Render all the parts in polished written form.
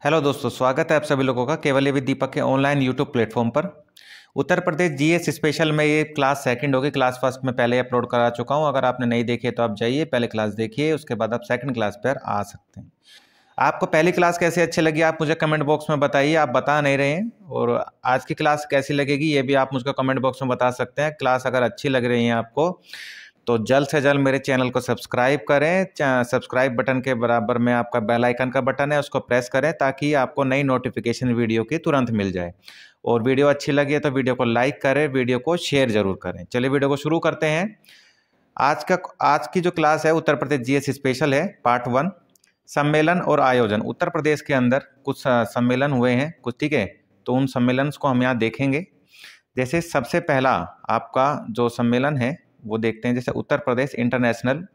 Hello दोस्तों, स्वागत है आप सभी लोगों का केवल ये दीपक के ऑनलाइन यूट्यूब प्लेटफॉर्म पर। उत्तर प्रदेश जीएस स्पेशल में ये क्लास सेकंड होगी। क्लास फर्स्ट में पहले अपलोड करा चुका हूँ। अगर आपने नहीं देखी है तो आप जाइए, पहले क्लास देखिए, उसके बाद आप सेकंड क्लास पर आ सकते हैं। आपको पहली क्लास कैसे अच्छी लगी आप मुझे कमेंट बॉक्स में बताइए। आप बता नहीं रहे हैं, और आज की क्लास कैसी लगेगी ये भी आप मुझको कमेंट बॉक्स में बता सकते हैं। क्लास अगर अच्छी लग रही है आपको तो जल्द से जल्द मेरे चैनल को सब्सक्राइब करें। सब्सक्राइब बटन के बराबर में आपका बेल आइकन का बटन है, उसको प्रेस करें ताकि आपको नई नोटिफिकेशन वीडियो की तुरंत मिल जाए। और वीडियो अच्छी लगी है तो वीडियो को लाइक करें, वीडियो को शेयर जरूर करें। चलिए वीडियो को शुरू करते हैं। आज की जो क्लास है उत्तर प्रदेश जीएस स्पेशल है, पार्ट 1, सम्मेलन और आयोजन। उत्तर प्रदेश के अंदर कुछ सम्मेलन हुए हैं कुछ, ठीक है, तो उन सम्मेलन को हम यहाँ देखेंगे। जैसे सबसे पहला आपका जो सम्मेलन है वो देखते हैं, जैसे Uttar Pradesh international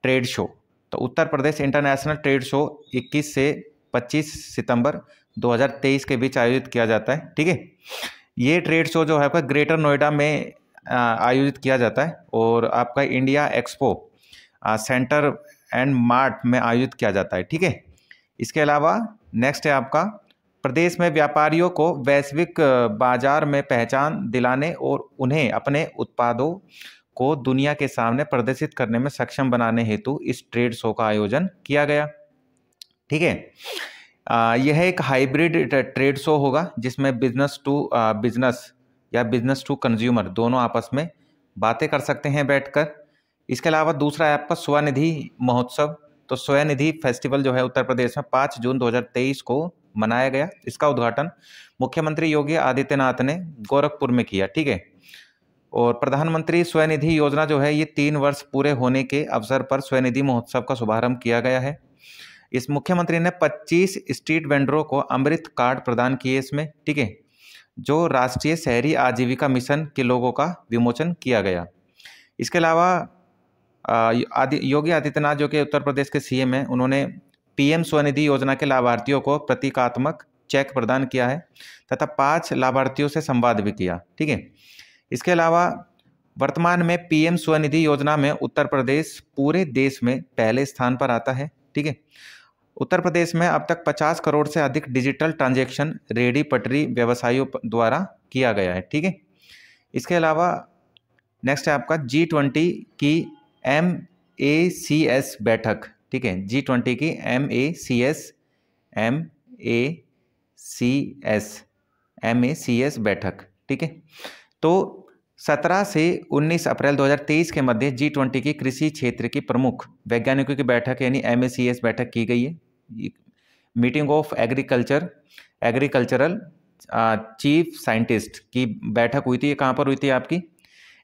trade show. तो Uttar Pradesh international trade show 21 से 25 सितंबर 2023 के बीच आयोजित किया जाता है, ठीक है। ये ट्रेड शो जो है आपका ग्रेटर नोएडा में आयोजित किया जाता है, और आपका India expo centre and mart में आयोजित किया जाता है, ठीक है। इसके अलावा नेक्स्ट है आपका प्रदेश में व्यापारियों को वैश्विक बाजार में पहचान दिलाने और उन्हें अपने उत्पादों को दुनिया के सामने प्रदर्शित करने में सक्षम बनाने हेतु इस ट्रेड शो का आयोजन किया गया, ठीक है। यह एक हाइब्रिड ट्रेड शो होगा जिसमें बिजनेस टू बिजनेस या बिजनेस टू कंज्यूमर दोनों आपस में बातें कर सकते हैं बैठकर। इसके अलावा दूसरा है आपका स्वनिधि महोत्सव। तो स्वनिधि फेस्टिवल जो है उत्तर प्रदेश में 5 जून 2023 को मनाया गया। इसका उद्घाटन मुख्यमंत्री योगी आदित्यनाथ ने गोरखपुर में किया, ठीक है। और प्रधानमंत्री स्वनिधि योजना जो है ये 3 वर्ष पूरे होने के अवसर पर स्वनिधि महोत्सव का शुभारंभ किया गया है। इस मुख्यमंत्री ने 25 स्ट्रीट वेंडरों को अमृत कार्ड प्रदान किए इसमें, ठीक है, जो राष्ट्रीय शहरी आजीविका मिशन के लोगों का विमोचन किया गया। इसके अलावा योगी आदित्यनाथ जो कि उत्तर प्रदेश के सीएम हैं, उन्होंने पीएम स्वनिधि योजना के लाभार्थियों को प्रतीकात्मक चेक प्रदान किया है तथा 5 लाभार्थियों से संवाद भी किया, ठीक है। इसके अलावा वर्तमान में पीएम स्वनिधि योजना में उत्तर प्रदेश पूरे देश में पहले स्थान पर आता है, ठीक है। उत्तर प्रदेश में अब तक 50 करोड़ से अधिक डिजिटल ट्रांजैक्शन रेहड़ी पटरी व्यवसायियों द्वारा किया गया है, ठीक है। इसके अलावा नेक्स्ट है आपका G20 की MACS बैठक, ठीक है। G20 की MACS बैठक, ठीक है। तो 17 से 19 अप्रैल 2023 के मध्य G20 की कृषि क्षेत्र की प्रमुख वैज्ञानिकों की बैठक यानी MACS बैठक की गई है। Meeting of agricultural chief scientist की बैठक हुई थी। ये कहाँ पर हुई थी आपकी?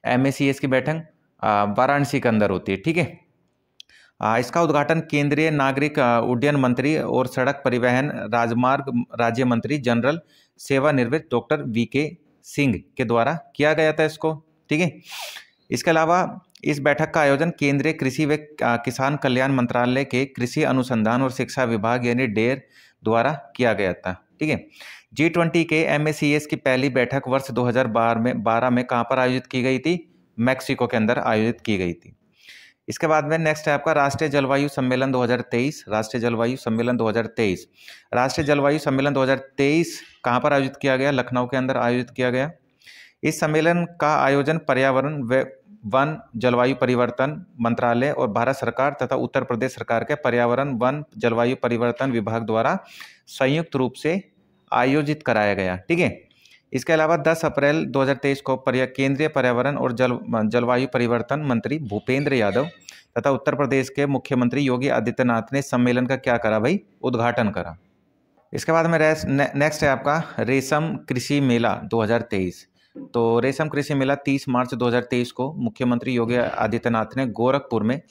MACS की बैठक वाराणसी के अंदर होती है, ठीक है। इसका उद्घाटन केंद्रीय नागरिक उड्डयन मंत्री और सड़क परिवहन राजमार्ग राज्य मंत्री जनरल सेवानिवृत्त डॉक्टर VK सिंह के द्वारा किया गया था इसको, ठीक है। इसके अलावा इस बैठक का आयोजन केंद्रीय कृषि व किसान कल्याण मंत्रालय के कृषि अनुसंधान और शिक्षा विभाग यानी डेयर द्वारा किया गया था, ठीक है। G20 के MACS की पहली बैठक वर्ष 2012 में कहाँ पर आयोजित की गई थी? मैक्सिको के अंदर आयोजित की गई थी। इसके बाद में नेक्स्ट है आपका राष्ट्रीय जलवायु सम्मेलन 2023। राष्ट्रीय जलवायु सम्मेलन 2023 राष्ट्रीय जलवायु सम्मेलन 2023 कहाँ पर आयोजित किया गया? लखनऊ के अंदर आयोजित किया गया। इस सम्मेलन का आयोजन पर्यावरण व वन जलवायु परिवर्तन मंत्रालय और भारत सरकार तथा उत्तर प्रदेश सरकार के पर्यावरण वन जलवायु परिवर्तन विभाग द्वारा संयुक्त रूप से आयोजित कराया गया, ठीक है। इसके अलावा 10 अप्रैल 2023 को केंद्रीय पर्यावरण और जलवायु परिवर्तन मंत्री भूपेंद्र यादव तथा उत्तर प्रदेश के मुख्यमंत्री योगी आदित्यनाथ ने सम्मेलन का क्या करा भाई? उद्घाटन करा। इसके बाद में नेक्स्ट है आपका रेशम कृषि मेला 2023। तो रेशम कृषि मेला 30 मार्च 2023 को मुख्यमंत्री योगी आदित्यनाथ ने गोरखपुर में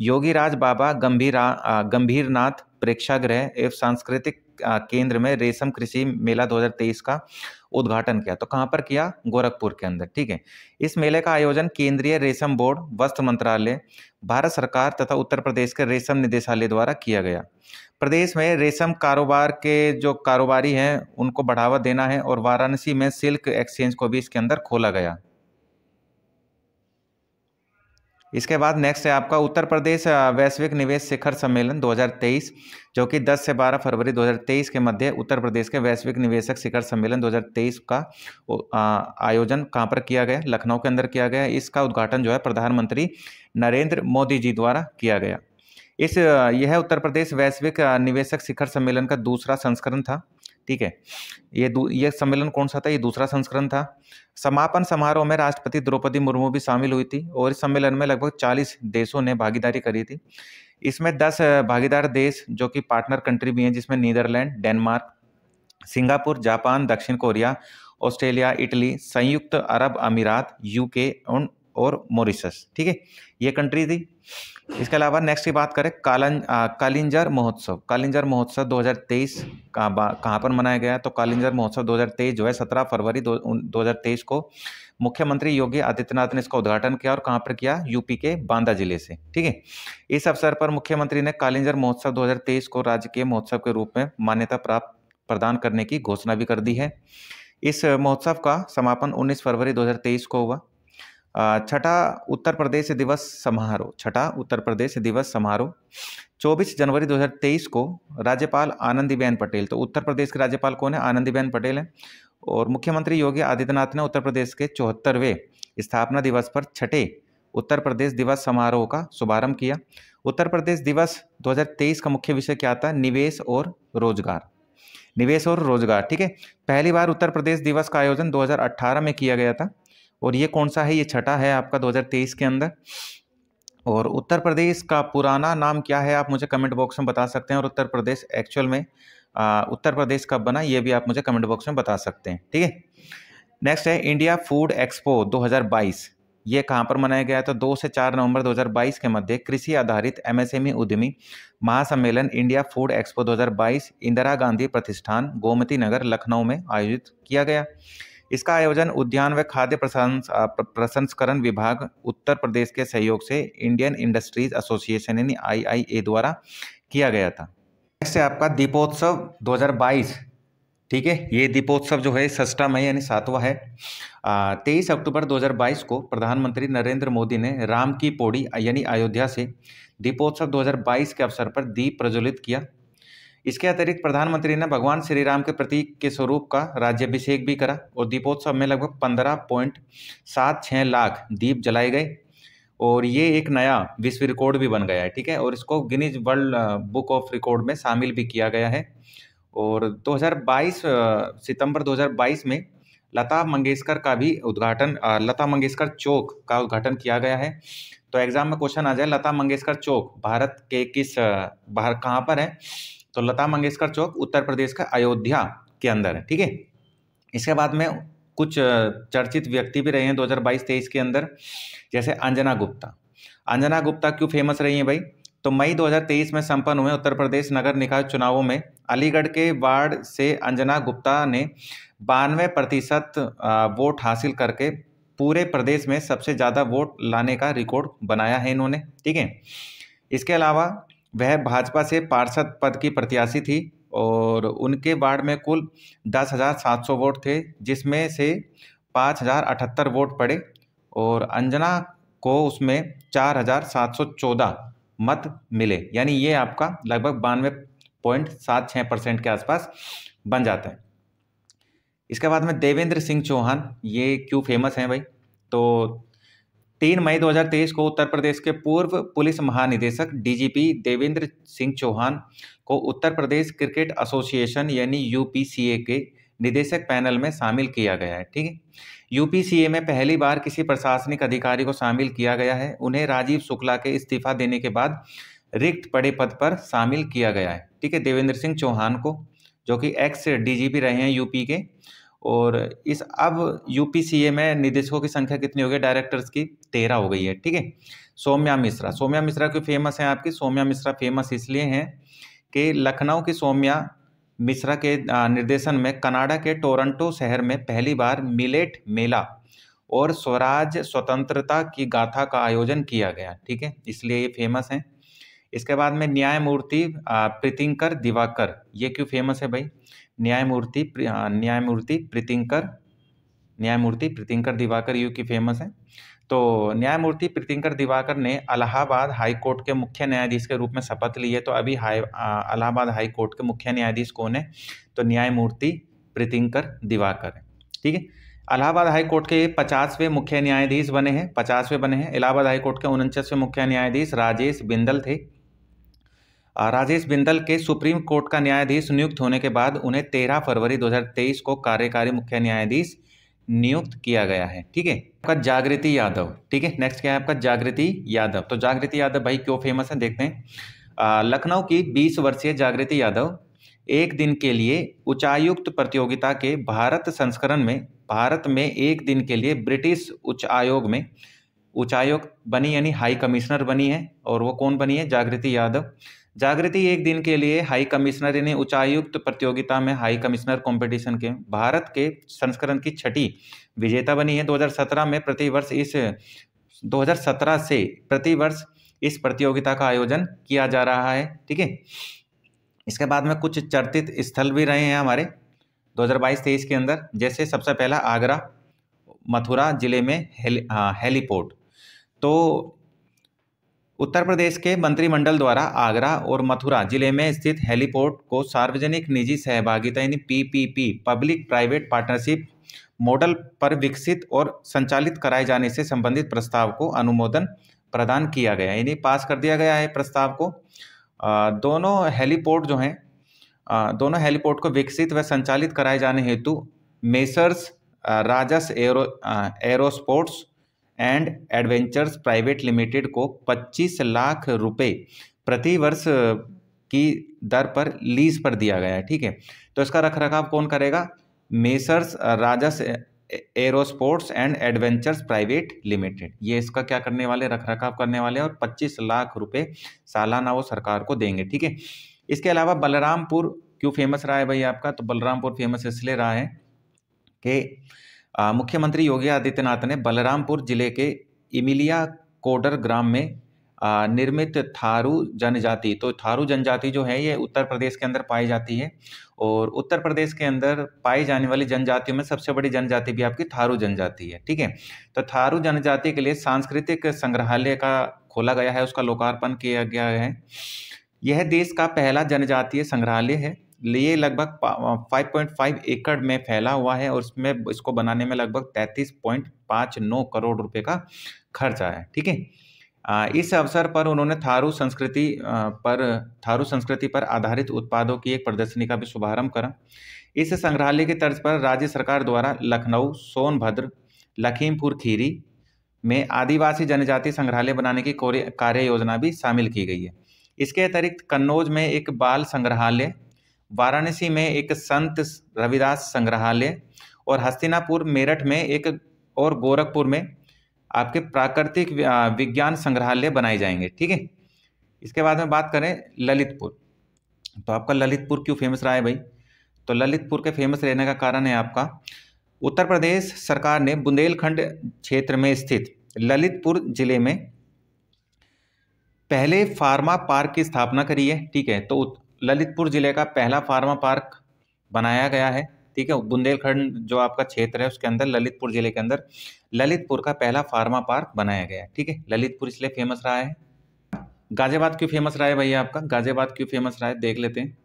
योगीराज बाबा गंभीरनाथ प्रेक्षागृह एवं सांस्कृतिक केंद्र में रेशम कृषि मेला 2023 का उद्घाटन किया। तो कहाँ पर किया? गोरखपुर के अंदर, ठीक है। इस मेले का आयोजन केंद्रीय रेशम बोर्ड, वस्त्र मंत्रालय, भारत सरकार तथा उत्तर प्रदेश के रेशम निदेशालय द्वारा किया गया। प्रदेश में रेशम कारोबार के जो कारोबारी हैं उनको बढ़ावा देना है, और वाराणसी में सिल्क एक्सचेंज को भी इसके अंदर खोला गया। इसके बाद नेक्स्ट है आपका उत्तर प्रदेश वैश्विक निवेश शिखर सम्मेलन 2023, जो कि 10 से 12 फरवरी 2023 के मध्य उत्तर प्रदेश के वैश्विक निवेशक शिखर सम्मेलन 2023 का आयोजन कहाँ पर किया गया? लखनऊ के अंदर किया गया। इसका उद्घाटन जो है प्रधानमंत्री नरेंद्र मोदी जी द्वारा किया गया। यह उत्तर प्रदेश वैश्विक निवेशक शिखर सम्मेलन का दूसरा संस्करण था। ठीक है, ये सम्मेलन कौन सा था? ये दूसरा संस्करण था। समापन समारोह में राष्ट्रपति द्रौपदी मुर्मू भी शामिल हुई थी और इस सम्मेलन में लगभग 40 देशों ने भागीदारी करी थी। इसमें 10 भागीदार देश जो कि पार्टनर कंट्री भी हैं, जिसमें नीदरलैंड, डेनमार्क, सिंगापुर, जापान, दक्षिण कोरिया, ऑस्ट्रेलिया, इटली, संयुक्त अरब अमीरात, यूके और मॉरिशस। ठीक है, ये कंट्री थी। इसके अलावा नेक्स्ट की बात करें कालिंजर महोत्सव। कालिंजर महोत्सव 2023 कहाँ पर मनाया गया? तो कालिंजर महोत्सव 2023 जो है 17 फरवरी 2023 को मुख्यमंत्री योगी आदित्यनाथ ने इसका उद्घाटन किया और कहाँ पर किया? यूपी के बांदा जिले से। ठीक है, इस अवसर पर मुख्यमंत्री ने कालिंजर महोत्सव 2023 को राजकीय महोत्सव के रूप में मान्यता प्रदान करने की घोषणा भी कर दी है। इस महोत्सव का समापन 19 फरवरी 2023 को हुआ। छठा उत्तर प्रदेश दिवस समारोह 24 जनवरी 2023 को राज्यपाल आनंदीबेन पटेल, तो उत्तर प्रदेश के राज्यपाल कौन है? आनंदीबेन पटेल है। और मुख्यमंत्री योगी आदित्यनाथ ने उत्तर प्रदेश के 74वें स्थापना दिवस पर छठे उत्तर प्रदेश दिवस समारोह का शुभारंभ किया। उत्तर प्रदेश दिवस 2023 का मुख्य विषय क्या था? निवेश और रोजगार। ठीक है, पहली बार उत्तर प्रदेश दिवस का आयोजन 2018 में किया गया था और ये कौन सा है? ये छठा है आपका 2023 के अंदर। और उत्तर प्रदेश का पुराना नाम क्या है? आप मुझे कमेंट बॉक्स में बता सकते हैं। और उत्तर प्रदेश एक्चुअल में उत्तर प्रदेश कब बना, ये भी आप मुझे कमेंट बॉक्स में बता सकते हैं। ठीक है, नेक्स्ट है इंडिया फूड एक्सपो 2022। ये कहाँ पर मनाया गया? तो 2 से 4 नवंबर 2022 के मध्य कृषि आधारित एमएसएमई उद्यमी महासम्मेलन India food expo 2022 Indira Gandhi प्रतिष्ठान गोमती नगर लखनऊ में आयोजित किया गया। इसका आयोजन उद्यान व खाद्य प्रसंस्करण विभाग उत्तर प्रदेश के सहयोग से इंडियन इंडस्ट्रीज एसोसिएशन यानी IIA द्वारा किया गया था। नेक्स्ट है आपका दीपोत्सव 2022। ठीक है, ये दीपोत्सव जो है 6वां है यानी 7वां है। 23 अक्टूबर 2022 को प्रधानमंत्री नरेंद्र मोदी ने राम की पौड़ी यानी अयोध्या से दीपोत्सव 2022 के अवसर पर दीप प्रज्वलित किया। इसके अतिरिक्त प्रधानमंत्री ने भगवान श्री राम के प्रतीक के स्वरूप का राज्याभिषेक भी करा और दीपोत्सव में लगभग 15.76 लाख दीप जलाए गए और ये एक नया विश्व रिकॉर्ड भी बन गया है। ठीक है, और इसको Guinness world book of record में शामिल भी किया गया है। और 2022 सितंबर 2022 में लता मंगेशकर चौक का उद्घाटन किया गया है। तो एग्जाम में क्वेश्चन आ जाए लता मंगेशकर चौक भारत के कहाँ पर है? तो लता मंगेशकर चौक उत्तर प्रदेश का अयोध्या के अंदर है। ठीक है, इसके बाद में कुछ चर्चित व्यक्ति भी रहे हैं 2022-23 के अंदर, जैसे अंजना गुप्ता क्यों फेमस रही हैं भाई? तो मई 2023 में संपन्न हुए उत्तर प्रदेश नगर निकाय चुनावों में अलीगढ़ के वार्ड से अंजना गुप्ता ने 92% वोट हासिल करके पूरे प्रदेश में सबसे ज़्यादा वोट लाने का रिकॉर्ड बनाया है इन्होंने। ठीक है, इसके अलावा वह भाजपा से पार्षद पद की प्रत्याशी थी और उनके वार्ड में कुल 10,700 वोट थे, जिसमें से 5,078 वोट पड़े और अंजना को उसमें 4,714 मत मिले, यानी ये आपका लगभग 92.76% के आसपास बन जाता है। इसके बाद में देवेंद्र सिंह चौहान, ये क्यों फेमस हैं भाई? तो 3 मई 2023 को उत्तर प्रदेश के पूर्व पुलिस महानिदेशक DGP देवेंद्र सिंह चौहान को उत्तर प्रदेश क्रिकेट एसोसिएशन यानी UPCA के निदेशक पैनल में शामिल किया गया है। ठीक है, UPCA में पहली बार किसी प्रशासनिक अधिकारी को शामिल किया गया है। उन्हें राजीव शुक्ला के इस्तीफा देने के बाद रिक्त पड़े पद पर शामिल किया गया है। ठीक है, देवेंद्र सिंह चौहान को, जो कि एक्स DGP रहे हैं यूपी के। और इस अब UPCA में निदेशकों की संख्या कितनी हो गई? डायरेक्टर्स की 13 हो गई है। ठीक है, सौम्या मिश्रा क्यों फेमस है आपकी? सौम्या मिश्रा फेमस इसलिए हैं कि लखनऊ की सौम्या मिश्रा के निर्देशन में कनाडा के टोरंटो शहर में पहली बार मिलेट मेला और स्वराज स्वतंत्रता की गाथा का आयोजन किया गया। ठीक है, इसलिए ये फेमस हैं। इसके बाद में न्यायमूर्ति प्रीतिंकर दिवाकर, ये क्यों फेमस है भाई? न्यायमूर्ति प्रीतिंकर दिवाकर यू की फेमस है। तो न्यायमूर्ति प्रीतिंकर दिवाकर ने इलाहाबाद हाई कोर्ट के मुख्य न्यायाधीश के रूप में शपथ ली है। तो अभी इलाहाबाद हाई कोर्ट के मुख्य न्यायाधीश कौन है? तो न्यायमूर्ति प्रीतिंकर दिवाकर है। ठीक है, इलाहाबाद हाई कोर्ट के 50वें मुख्य न्यायाधीश बने हैं, 50वें बने हैं। इलाहाबाद हाई कोर्ट के 49वें मुख्य न्यायाधीश राजेश बिंदल थे। राजेश बिंदल के सुप्रीम कोर्ट का न्यायाधीश नियुक्त होने के बाद उन्हें 13 फरवरी 2023 को कार्यकारी मुख्य न्यायाधीश नियुक्त किया गया है। ठीक है, आपका जागृति यादव। ठीक है, नेक्स्ट क्या है आपका? जागृति यादव। तो जागृति यादव भाई क्यों फेमस है देखते हैं। लखनऊ की 20 वर्षीय जागृति यादव एक दिन के लिए उच्चायुक्त प्रतियोगिता के भारत में एक दिन के लिए ब्रिटिश उच्च आयोग में उच्चायुक्त बनी, यानी हाई कमिश्नर बनी है। और वो कौन बनी है? जागृति यादव। जागृति एक दिन के लिए हाई कमिश्नर यानी उच्चायुक्त प्रतियोगिता में हाई कमिश्नर कंपटीशन के भारत के संस्करण की 6ठी विजेता बनी है। 2017 से प्रतिवर्ष इस प्रतियोगिता का आयोजन किया जा रहा है। ठीक है, इसके बाद में कुछ चर्चित स्थल भी रहे हैं हमारे 2022-23 के अंदर, जैसे सबसे पहला आगरा मथुरा जिले में हेलीपोर्ट। तो उत्तर प्रदेश के मंत्रिमंडल द्वारा आगरा और मथुरा जिले में स्थित हेलीपोर्ट को सार्वजनिक निजी सहभागिता यानी PPP public private partnership model पर विकसित और संचालित कराए जाने से संबंधित प्रस्ताव को अनुमोदन प्रदान किया गया, यानी पास कर दिया गया है प्रस्ताव को। दोनों हेलीपोर्ट को विकसित व संचालित कराए जाने हेतु messrs Rajas aerosports and adventures private limited को 25 लाख रुपए प्रति वर्ष की दर पर लीज पर दिया गया है। ठीक है, तो इसका रखरखाव कौन करेगा? Messrs Rajas aerosports and adventures private limited, ये इसका क्या करने वाले? रखरखाव करने वाले, और 25 लाख रुपए सालाना वो सरकार को देंगे। ठीक है, इसके अलावा बलरामपुर क्यों फेमस रहा है भाई आपका? तो बलरामपुर फेमस इसलिए रहा है कि मुख्यमंत्री योगी आदित्यनाथ ने बलरामपुर जिले के इमिलिया कोडर ग्राम में निर्मित थारू जनजाति, तो थारू जनजाति जो है ये उत्तर प्रदेश के अंदर पाई जाती है, और उत्तर प्रदेश के अंदर पाई जाने वाली जनजातियों में सबसे बड़ी जनजाति भी आपकी थारू जनजाति है। ठीक है, तो थारू जनजाति के लिए सांस्कृतिक संग्रहालय का खोला गया है, उसका लोकार्पण किया गया है। यह देश का पहला जनजातीय संग्रहालय है। ये लगभग 5.5 एकड़ में फैला हुआ है, और इसमें इसको बनाने में लगभग 33.59 करोड़ रुपए का खर्च आया है। ठीक है, इस अवसर पर उन्होंने थारू संस्कृति पर आधारित उत्पादों की एक प्रदर्शनी का भी शुभारंभ करा। इस संग्रहालय की तर्ज पर राज्य सरकार द्वारा लखनऊ, सोनभद्र, लखीमपुर खीरी में आदिवासी जनजाति संग्रहालय बनाने की कार्य योजना भी शामिल की गई है। इसके अतिरिक्त कन्नौज में एक बाल संग्रहालय, वाराणसी में एक संत रविदास संग्रहालय, और हस्तिनापुर मेरठ में एक, और गोरखपुर में आपके प्राकृतिक विज्ञान संग्रहालय बनाए जाएंगे। ठीक है, इसके बाद में बात करें ललितपुर। तो आपका ललितपुर क्यों फेमस रहा है भाई? तो ललितपुर के फेमस रहने का कारण है आपका उत्तर प्रदेश सरकार ने बुंदेलखंड क्षेत्र में स्थित ललितपुर जिले में पहले फार्मा पार्क की स्थापना करी है। ठीक है, तो ललितपुर जिले का पहला फार्मा पार्क बनाया गया है। ठीक है, बुंदेलखंड जो आपका क्षेत्र है उसके अंदर ललितपुर जिले के अंदर ललितपुर का पहला फार्मा पार्क बनाया गया है। ठीक है, ललितपुर इसलिए फेमस रहा है। गाजियाबाद क्यों फेमस रहा है भैया आपका? गाजियाबाद क्यों फेमस रहा है देख लेते हैं।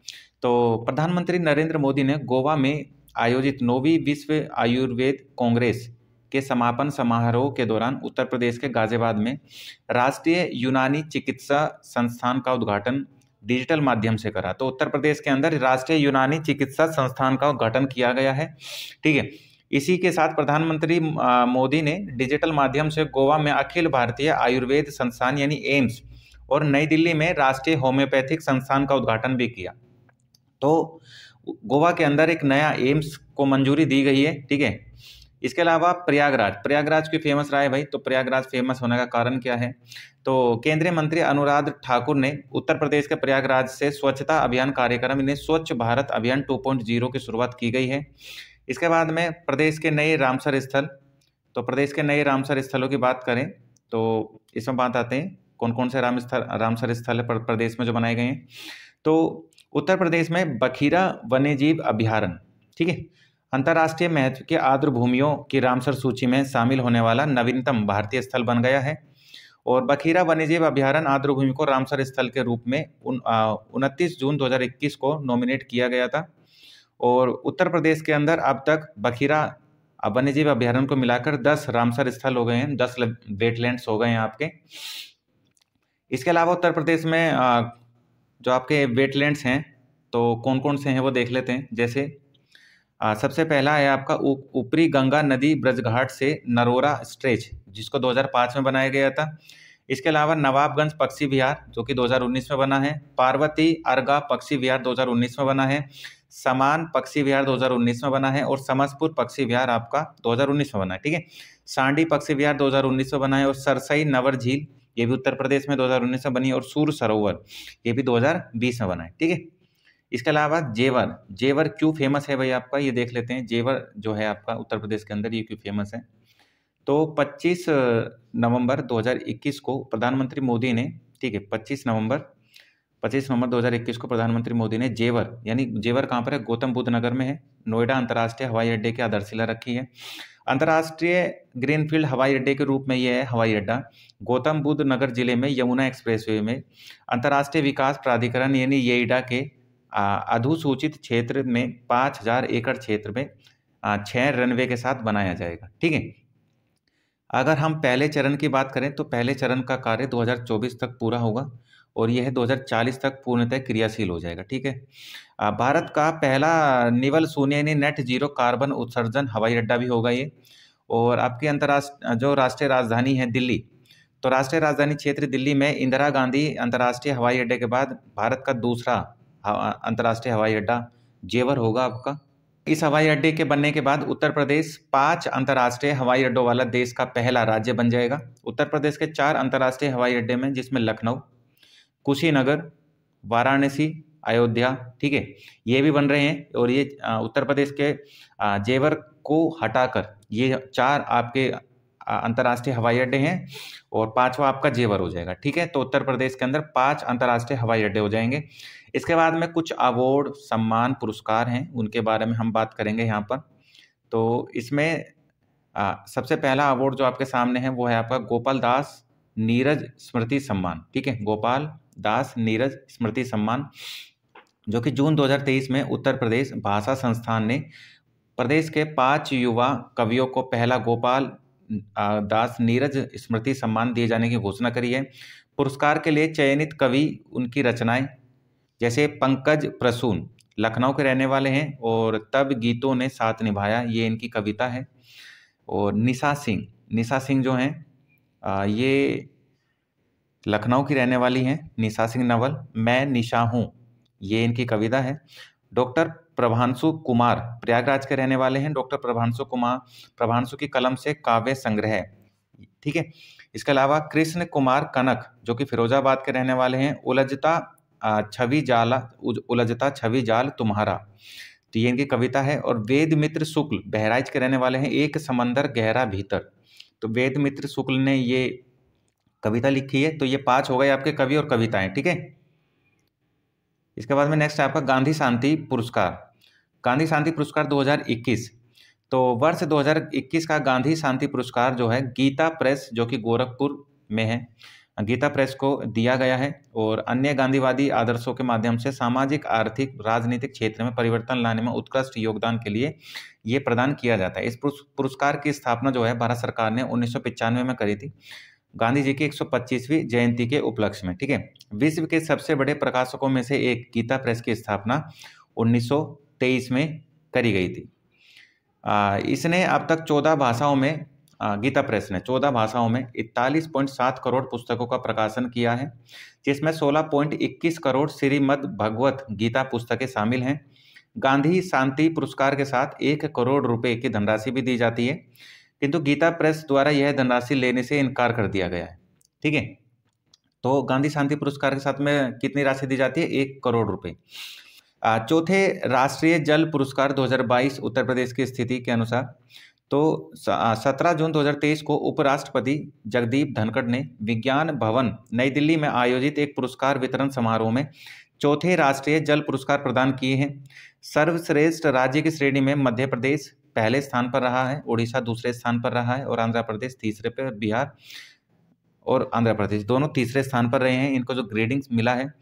तो प्रधानमंत्री नरेंद्र मोदी ने गोवा में आयोजित 9वीं विश्व आयुर्वेद कांग्रेस के समापन समारोह के दौरान उत्तर प्रदेश के गाजियाबाद में राष्ट्रीय यूनानी चिकित्सा संस्थान का उद्घाटन डिजिटल माध्यम से करा। तो उत्तर प्रदेश के अंदर राष्ट्रीय यूनानी चिकित्सा संस्थान का उद्घाटन किया गया है। ठीक है, इसी के साथ प्रधानमंत्री मोदी ने डिजिटल माध्यम से गोवा में अखिल भारतीय आयुर्वेद संस्थान यानी एम्स और नई दिल्ली में राष्ट्रीय होम्योपैथिक संस्थान का उद्घाटन भी किया। तो गोवा के अंदर एक नया एम्स को मंजूरी दी गई है। ठीक है, इसके अलावा प्रयागराज क्यों फेमस रहा है भाई? तो प्रयागराज फेमस होने का कारण क्या है? तो केंद्रीय मंत्री अनुराग ठाकुर ने उत्तर प्रदेश के प्रयागराज से स्वच्छता अभियान कार्यक्रम इन्हें स्वच्छ भारत अभियान 2.0 की शुरुआत की गई है। इसके बाद में प्रदेश के नए रामसर स्थल, तो प्रदेश के नए रामसर स्थलों की बात करें तो इसमें बात आते हैं कौन कौन से रामसर स्थल है प्रदेश में जो बनाए गए हैं। तो उत्तर प्रदेश में बखीरा वन्यजीव अभ्यारण्य, ठीक है, अंतर्राष्ट्रीय महत्व के आर्द्र भूमियों की रामसर सूची में शामिल होने वाला नवीनतम भारतीय स्थल बन गया है। और बखीरा वन्यजीव अभयारण्य आर्द्र भूमि को रामसर स्थल के रूप में 29 जून 2021 को नॉमिनेट किया गया था। और उत्तर प्रदेश के अंदर अब तक बखीरा वन्यजीव अभयारण्य को मिलाकर 10 रामसर स्थल हो गए हैं, 10 वेटलैंड्स हो गए हैं आपके। इसके अलावा उत्तर प्रदेश में जो आपके वेटलैंड्स हैं तो कौन कौन से हैं वो देख लेते हैं। जैसे सबसे पहला है आपका ऊपरी गंगा नदी ब्रजघाट से नरोरा स्ट्रेच, जिसको 2005 में बनाया गया था। इसके अलावा नवाबगंज पक्षी विहार जो कि 2019 में बना है, पार्वती अर्गा पक्षी विहार 2019 में बना है, समान पक्षी विहार 2019 में बना है, और समसपुर पक्षी विहार आपका 2019 में बना है। ठीक है, सांडी पक्षी विहार 2019 में बना है, और सरसई नवर झील ये भी उत्तर प्रदेश में 2019 में बनी है, और सूर सरोवर ये भी 2020 में बना है। ठीक है, इसके अलावा जेवर, जेवर क्यों फेमस है भाई आपका, ये देख लेते हैं। जेवर जो है आपका उत्तर प्रदेश के अंदर ये क्यों फेमस है, तो 25 नवंबर 2021 को प्रधानमंत्री मोदी ने, ठीक है 25 नवंबर 2021 को प्रधानमंत्री मोदी ने जेवर, यानी जेवर कहाँ पर है, गौतम बुद्ध नगर में है, नोएडा अंतर्राष्ट्रीय हवाई अड्डे की आधारशिला रखी है। अंतर्राष्ट्रीय ग्रीनफील्ड हवाई अड्डे के रूप में यह है हवाई अड्डा गौतम बुद्ध नगर जिले में यमुना एक्सप्रेसवे में अंतर्राष्ट्रीय विकास प्राधिकरण यानी येईडा के अधुसूचित क्षेत्र में 5000 एकड़ क्षेत्र में 6 रनवे के साथ बनाया जाएगा। ठीक है, अगर हम पहले चरण की बात करें तो पहले चरण का कार्य 2024 तक पूरा होगा और यह 2040 तक पूर्णतः क्रियाशील हो जाएगा। ठीक है, भारत का पहला निवल शून्य यानी नेट जीरो कार्बन उत्सर्जन हवाई अड्डा भी होगा ये। और आपकी जो राष्ट्रीय राजधानी है दिल्ली, तो राष्ट्रीय राजधानी क्षेत्र दिल्ली में इंदिरा गांधी अंतर्राष्ट्रीय हवाई अड्डे के बाद भारत का दूसरा अंतर्राष्ट्रीय हवाई अड्डा जेवर होगा आपका। इस हवाई अड्डे के बनने के बाद उत्तर प्रदेश 5 अंतर्राष्ट्रीय हवाई अड्डों वाला देश का पहला राज्य बन जाएगा। उत्तर प्रदेश के 4 अंतर्राष्ट्रीय हवाई अड्डे में, जिसमें लखनऊ, कुशीनगर, वाराणसी, अयोध्या, ठीक है, ये भी बन रहे हैं। और ये उत्तर प्रदेश के जेवर को हटाकर ये 4 आपके अंतर्राष्ट्रीय हवाई अड्डे हैं और 5वां आपका जेवर हो जाएगा। ठीक है, तो उत्तर प्रदेश के अंदर 5 अंतर्राष्ट्रीय हवाई अड्डे हो जाएंगे। इसके बाद में कुछ अवार्ड, सम्मान, पुरस्कार हैं, उनके बारे में हम बात करेंगे यहाँ पर। तो इसमें सबसे पहला अवार्ड जो आपके सामने है वो है आपका गोपाल दास नीरज स्मृति सम्मान। ठीक है, गोपाल दास नीरज स्मृति सम्मान, जो कि जून 2023 में उत्तर प्रदेश भाषा संस्थान ने प्रदेश के 5 युवा कवियों को पहला गोपाल दास नीरज स्मृति सम्मान दिए जाने की घोषणा करी है। पुरस्कार के लिए चयनित कवि, उनकी रचनाएं, जैसे पंकज प्रसून लखनऊ के रहने वाले हैं और तब गीतों ने साथ निभाया, ये इनकी कविता है। और निशा सिंह जो हैं ये लखनऊ की रहने वाली हैं। निशा सिंह नवल, मैं निशा हूँ, ये इनकी कविता है। डॉक्टर प्रभांशु कुमार प्रयागराज के रहने वाले हैं। डॉक्टर प्रभांशु की कलम से काव्य संग्रह है। ठीक है, इसके अलावा कृष्ण कुमार कनक जो कि फिरोजाबाद के रहने वाले हैं। उलझता छवि जाल तुम्हारा, तो ये इनकी कविता है। और वेद मित्र शुक्ल बहराइच के रहने वाले हैं। एक समंदर गहरा भीतर, तो वेद मित्र शुक्ल ने ये कविता लिखी है। तो ये 5 हो गए आपके कवि और कविताएं। ठीक है, इसके बाद में नेक्स्ट है आपका गांधी शांति पुरस्कार। गांधी शांति पुरस्कार 2021, तो वर्ष 2021 का गांधी शांति पुरस्कार जो है गीता प्रेस जो कि गोरखपुर में है, गीता प्रेस को दिया गया है। और अन्य गांधीवादी आदर्शों के माध्यम से सामाजिक, आर्थिक, राजनीतिक क्षेत्र में परिवर्तन लाने में उत्कृष्ट योगदान के लिए ये प्रदान किया जाता है। इस पुरस्कार की स्थापना जो है भारत सरकार ने 1995 में करी थी, गांधी जी की 125वीं जयंती के उपलक्ष्य में। ठीक है, विश्व के सबसे बड़े प्रकाशकों में से एक गीता प्रेस की स्थापना 1923 में करी गई थी। इसने अब तक 14 भाषाओं में, गीता प्रेस ने 14 भाषाओं में 41.7 करोड़ पुस्तकों का प्रकाशन किया है, जिसमें 16.21 करोड़ श्रीमद् भगवत गीता पुस्तकें शामिल हैं। गांधी शांति पुरस्कार के साथ 1 करोड़ रुपए की धनराशि भी दी जाती है, किंतु गीता प्रेस द्वारा यह धनराशि लेने से इनकार कर दिया गया है। ठीक है, तो गांधी शांति पुरस्कार के साथ में कितनी राशि दी जाती है, 1 करोड़ रुपए। चौथे राष्ट्रीय जल पुरस्कार 2022 उत्तर प्रदेश की स्थिति के अनुसार, तो 17 जून 2023 को उपराष्ट्रपति जगदीप धनखड़ ने विज्ञान भवन नई दिल्ली में आयोजित एक पुरस्कार वितरण समारोह में चौथे राष्ट्रीय जल पुरस्कार प्रदान किए हैं। सर्वश्रेष्ठ राज्य की श्रेणी में मध्य प्रदेश पहले स्थान पर रहा है, उड़ीसा दूसरे स्थान पर रहा है और आंध्र प्रदेश तीसरे पे, बिहार और आंध्र प्रदेश दोनों तीसरे स्थान पर रहे हैं। इनको जो ग्रेडिंग्स मिला है।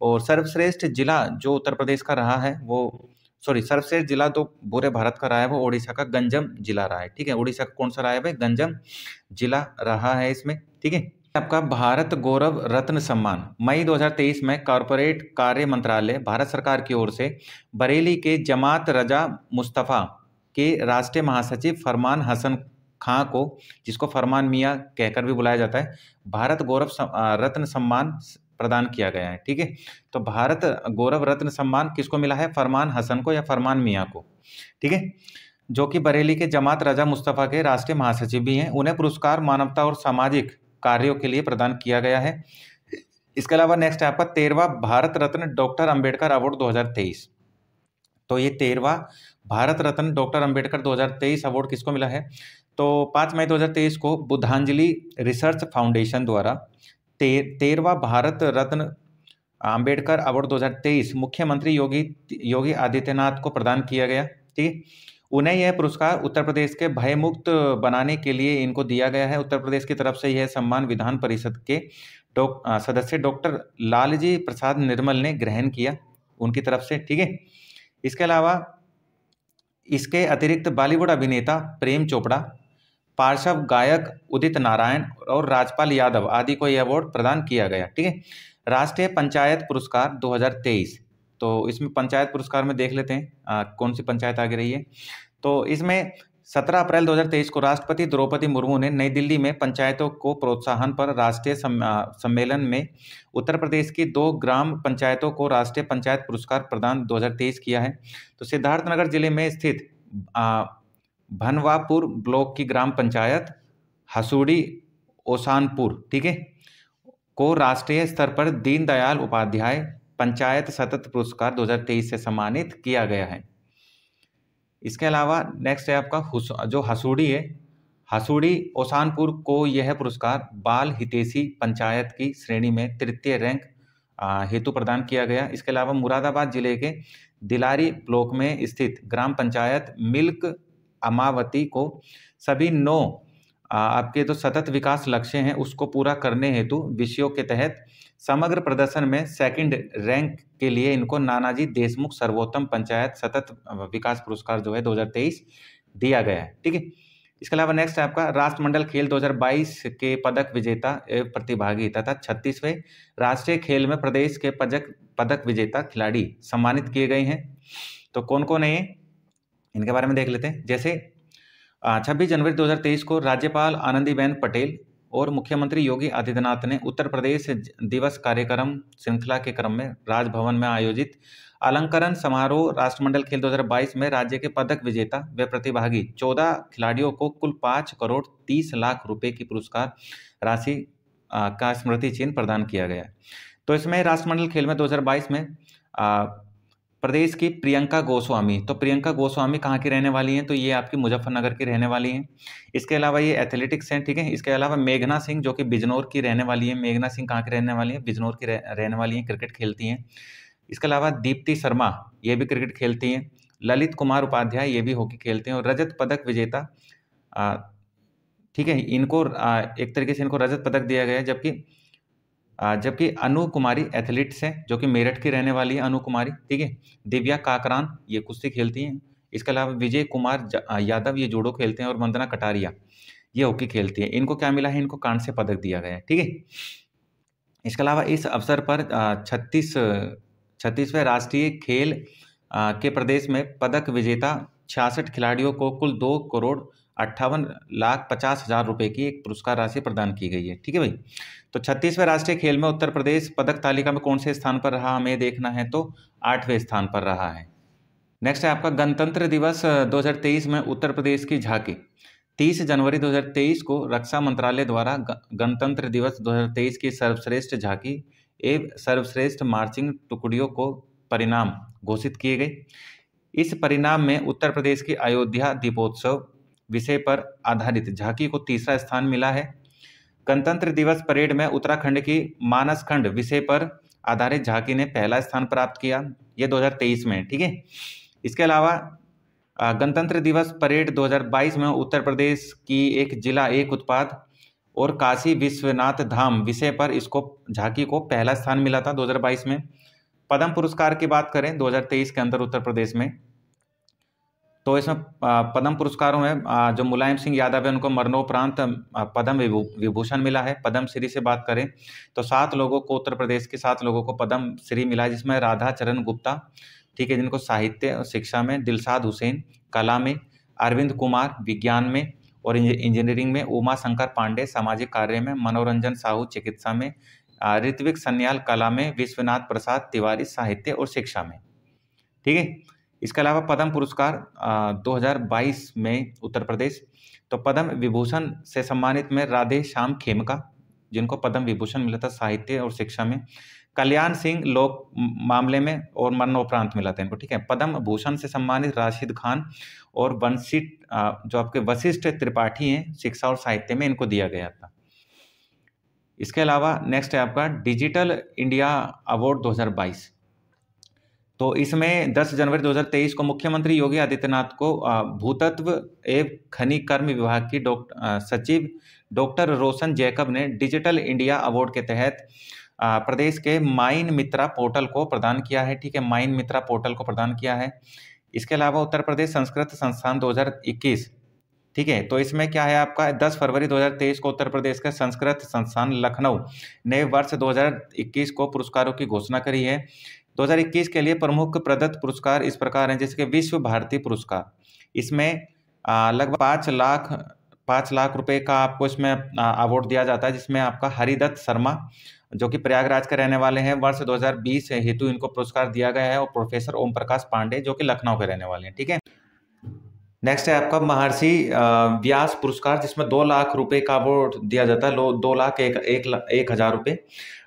और सर्वश्रेष्ठ जिला जो उत्तर प्रदेश का रहा है वो सर्वश्रेष्ठ जिला तो पूरे भारत का रहा है, वो ओडिशा का गंजम जिला रहा है। ठीक है, ओडिशा का कौन सा रहा है भाई? गंजम जिला रहा है इसमें। ठीक है, आपका भारत गौरव रत्न सम्मान मई 2023 में कॉरपोरेट कार्य मंत्रालय भारत सरकार की ओर से बरेली के जमात रजा मुस्तफ़ा के राष्ट्रीय महासचिव फरमान हसन खां को, जिसको फरमान मियाँ कहकर भी बुलाया जाता है, भारत गौरव रत्न सम्मान प्रदान किया गया है। ठीक है, तो भारत गौरव रत्न सम्मान किसको मिला है? फरमान हसन को या फरमान मियाँ को। ठीक है, जो कि बरेली के जमात रजा मुस्तफ़ा के राष्ट्रीय महासचिव भी हैं। उन्हें पुरस्कार मानवता और सामाजिक कार्यों के लिए प्रदान किया गया है। इसके अलावा नेक्स्ट है आपका 13वां भारत रत्न डॉक्टर अंबेडकर अवार्ड 2023। तो ये 13वां भारत रत्न डॉक्टर अंबेडकर 2023 अवार्ड किसको मिला है? तो 5 मई 2023 को बुद्धांजलि रिसर्च फाउंडेशन द्वारा 13वां भारत रत्न अंबेडकर अवार्ड 2023 मुख्यमंत्री योगी आदित्यनाथ को प्रदान किया गया। ठीक है, उन्हें यह पुरस्कार उत्तर प्रदेश के भयमुक्त बनाने के लिए इनको दिया गया है। उत्तर प्रदेश की तरफ से यह सम्मान विधान परिषद के सदस्य डॉक्टर लालजी प्रसाद निर्मल ने ग्रहण किया उनकी तरफ से। ठीक है, इसके अलावा इसके अतिरिक्त बॉलीवुड अभिनेता प्रेम चोपड़ा, पार्श्व गायक उदित नारायण और राजपाल यादव आदि को यह अवार्ड प्रदान किया गया। ठीक है, राष्ट्रीय पंचायत पुरस्कार 2023, तो इसमें पंचायत पुरस्कार में देख लेते हैं कौन सी पंचायत आगे रही है। तो इसमें 17 अप्रैल 2023 को राष्ट्रपति द्रौपदी मुर्मू ने नई दिल्ली में पंचायतों को प्रोत्साहन पर राष्ट्रीय सम्मेलन में उत्तर प्रदेश की 2 ग्राम पंचायतों को राष्ट्रीय पंचायत पुरस्कार प्रदान 2023 किया है। तो सिद्धार्थनगर जिले में स्थित भनवापुर ब्लॉक की ग्राम पंचायत हसूड़ी ओसानपुर, ठीक है, को राष्ट्रीय स्तर पर दीनदयाल उपाध्याय पंचायत सतत पुरस्कार 2023 से सम्मानित किया गया है। इसके अलावा नेक्स्ट है आपका जो हसूड़ी है, हसूड़ी ओसानपुर को यह पुरस्कार बाल हितैषी पंचायत की श्रेणी में तृतीय रैंक हेतु प्रदान किया गया। इसके अलावा मुरादाबाद जिले के दिलारी ब्लॉक में स्थित ग्राम पंचायत मिल्क अमावती को सभी 9 आपके जो सतत विकास लक्ष्य हैं उसको पूरा करने हेतु विषयों के तहत समग्र प्रदर्शन में सेकंड रैंक के लिए इनको नानाजी देशमुख सर्वोत्तम पंचायत सतत विकास पुरस्कार जो है 2023 दिया गया है। ठीक है, इसके अलावा नेक्स्ट है आपका राष्ट्रमंडल खेल 2022 के पदक विजेता एवं प्रतिभागी तथा 36वें राष्ट्रीय खेल में प्रदेश के पदक विजेता खिलाड़ी सम्मानित किए गए हैं। तो कौन कौन है इनके बारे में देख लेते हैं। जैसे 26 जनवरी 2023 को राज्यपाल आनंदीबेन पटेल और मुख्यमंत्री योगी आदित्यनाथ ने उत्तर प्रदेश दिवस कार्यक्रम श्रृंखला के क्रम में राजभवन में आयोजित अलंकरण समारोह राष्ट्रमंडल खेल 2022 में राज्य के पदक विजेता व प्रतिभागी 14 खिलाड़ियों को कुल 5 करोड़ 30 लाख रुपए की पुरस्कार राशि का स्मृति चिन्ह प्रदान किया गया। तो इसमें राष्ट्रमंडल खेल में 2022 में प्रदेश की प्रियंका गोस्वामी, तो प्रियंका गोस्वामी कहाँ की रहने वाली हैं? तो ये आपकी मुजफ्फरनगर की रहने वाली हैं। इसके अलावा ये एथलेटिक्स हैं। ठीक है, इसके अलावा मेघना सिंह जो कि बिजनौर की रहने वाली है। मेघना सिंह कहाँ की रहने वाली है? बिजनौर की रहने वाली हैं, क्रिकेट खेलती हैं। इसके अलावा दीप्ति शर्मा ये भी क्रिकेट खेलती हैं। ललित कुमार उपाध्याय ये भी हॉकी खेलते हैं और रजत पदक विजेता, ठीक है, इनको एक तरीके से इनको रजत पदक दिया गया है। जबकि अनु कुमारी एथलीट्स हैं जो कि मेरठ की रहने वाली है अनु कुमारी। ठीक है, दिव्या काकरान ये कुश्ती खेलती हैं। इसके अलावा विजय कुमार यादव ये जूडो खेलते हैं और वंदना कटारिया ये हॉकी खेलती है। इनको क्या मिला है? इनको कांस्य पदक दिया गया है। ठीक है, इसके अलावा इस अवसर पर 36वें राष्ट्रीय खेल के प्रदेश में पदक विजेता 66 खिलाड़ियों को कुल 2,58,50,000 रुपए की एक पुरस्कार राशि प्रदान की गई है। ठीक है भाई, तो 36वें राष्ट्रीय खेल में उत्तर प्रदेश पदक तालिका में कौन से स्थान पर रहा हमें देखना है, तो 8वें स्थान पर रहा है। नेक्स्ट है आपका गणतंत्र दिवस 2023 में उत्तर प्रदेश की झांकी। 30 जनवरी 2023 को रक्षा मंत्रालय द्वारा गणतंत्र दिवस 2023 की सर्वश्रेष्ठ झांकी एवं सर्वश्रेष्ठ मार्चिंग टुकड़ियों को परिणाम घोषित किए गए। इस परिणाम में उत्तर प्रदेश की अयोध्या दीपोत्सव विषय पर आधारित झांकी को तीसरा स्थान मिला है। गणतंत्र दिवस परेड में उत्तराखंड की मानसखंड विषय पर आधारित झांकी ने पहला स्थान प्राप्त किया, ये 2023 में। ठीक है, इसके अलावा गणतंत्र दिवस परेड 2022 में उत्तर प्रदेश की एक जिला एक उत्पाद और काशी विश्वनाथ धाम विषय पर इसको झांकी को पहला स्थान मिला था 2022 में। पद्म पुरस्कार की बात करें 2023 के अंदर उत्तर प्रदेश में, तो इसमें पद्म पुरस्कारों में जो मुलायम सिंह यादव है उनको मरणोपरांत पद्म विभूषण मिला है। पद्म श्री से बात करें तो 7 लोगों को, उत्तर प्रदेश के 7 लोगों को पद्म श्री मिला है, जिसमें राधा चरण गुप्ता, ठीक है, जिनको साहित्य और शिक्षा में, दिलशाद हुसैन कला में, अरविंद कुमार विज्ञान में और इंजीनियरिंग में, उमा शंकर पांडे सामाजिक कार्य में, मनोरंजन साहू चिकित्सा में, ऋत्विक सन्याल कला में, विश्वनाथ प्रसाद तिवारी साहित्य और शिक्षा में, ठीक है। इसके अलावा पद्म पुरस्कार 2022 में उत्तर प्रदेश, तो पद्म विभूषण से सम्मानित में राधे श्याम खेमका, जिनको पद्म विभूषण मिला था साहित्य और शिक्षा में, कल्याण सिंह लोक मामले में और मरणोपरांत मिला था इनको, ठीक है। पद्म भूषण से सम्मानित राशिद खान और जो आपके वशिष्ठ त्रिपाठी हैं शिक्षा और साहित्य में, इनको दिया गया था। इसके अलावा नेक्स्ट है आपका डिजिटल इंडिया अवार्ड 2022, तो इसमें 10 जनवरी 2023 को मुख्यमंत्री योगी आदित्यनाथ को भूतत्व एवं खनिकर्म विभाग की सचिव डॉक्टर रोशन जैकब ने डिजिटल इंडिया अवार्ड के तहत प्रदेश के माइन मित्रा पोर्टल को प्रदान किया है, ठीक है, माइन मित्रा पोर्टल को प्रदान किया है। इसके अलावा उत्तर प्रदेश संस्कृत संस्थान 2021, ठीक है, तो इसमें क्या है आपका 10 फरवरी 2023 को उत्तर प्रदेश का संस्कृत संस्थान लखनऊ ने वर्ष 2021 को पुरस्कारों की घोषणा करी है। 2021 के लिए प्रमुख प्रदत्त पुरस्कार इस प्रकार हैं, जैसे कि विश्व भारती पुरस्कार, इसमें लगभग 5 लाख रुपए का आपको इसमें अवार्ड दिया जाता है, जिसमें आपका हरिदत्त शर्मा जो कि प्रयागराज के रहने वाले हैं, वर्ष 2020 हेतु इनको पुरस्कार दिया गया है, और प्रोफेसर ओम प्रकाश पांडे जो कि लखनऊ के रहने वाले हैं, ठीक है। नेक्स्ट है आपका महर्षि व्यास पुरस्कार, जिसमें 2 लाख रुपए का अवार्ड दिया जाता है, 2,01,000 रुपये।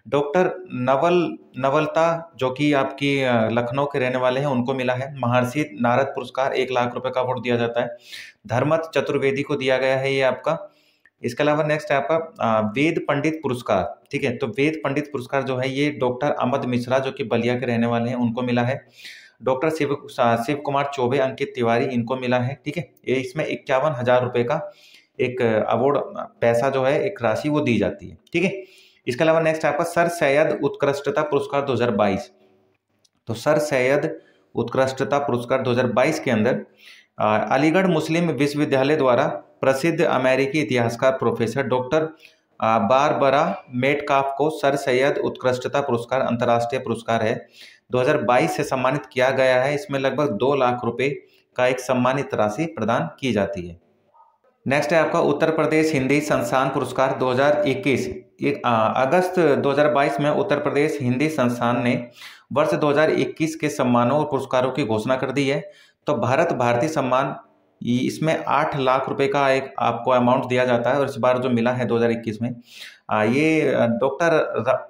डॉक्टर नवलता जो कि आपकी लखनऊ के रहने वाले हैं, उनको मिला है। महर्षि नारद पुरस्कार 1 लाख रुपए का अवार्ड दिया जाता है, धर्मत चतुर्वेदी को दिया गया है ये आपका। इसके अलावा नेक्स्ट है आपका वेद पंडित पुरस्कार, ठीक है, तो वेद पंडित पुरस्कार जो है ये डॉक्टर अमद मिश्रा जो कि बलिया के रहने वाले हैं, उनको मिला है। डॉक्टर शिव कुमार चौबे, अंकित तिवारी, इनको मिला है, ठीक है। ये इसमें 51,000 रुपये का एक अवार्ड पैसा जो है, एक राशि वो दी जाती है, ठीक है। इसके अलावा नेक्स्ट आपका सर सैयद उत्कृष्टता पुरस्कार 2022, तो सर सैयद उत्कृष्टता पुरस्कार 2022 के अंदर अलीगढ़ मुस्लिम विश्वविद्यालय द्वारा प्रसिद्ध अमेरिकी इतिहासकार प्रोफेसर डॉक्टर बारबरा मेटकाफ को सर सैयद उत्कृष्टता पुरस्कार अंतर्राष्ट्रीय पुरस्कार है 2022 से सम्मानित किया गया है। इसमें लगभग 2 लाख रुपए का एक सम्मानित राशि प्रदान की जाती है। नेक्स्ट है आपका उत्तर प्रदेश हिंदी संस्थान पुरस्कार 2021। अगस्त 2022 में उत्तर प्रदेश हिंदी संस्थान ने वर्ष 2021 के सम्मानों और पुरस्कारों की घोषणा कर दी है। तो भारत भारती सम्मान, इसमें 8 लाख रुपए का एक आपको अमाउंट दिया जाता है, और इस बार जो मिला है 2021 में ये डॉक्टर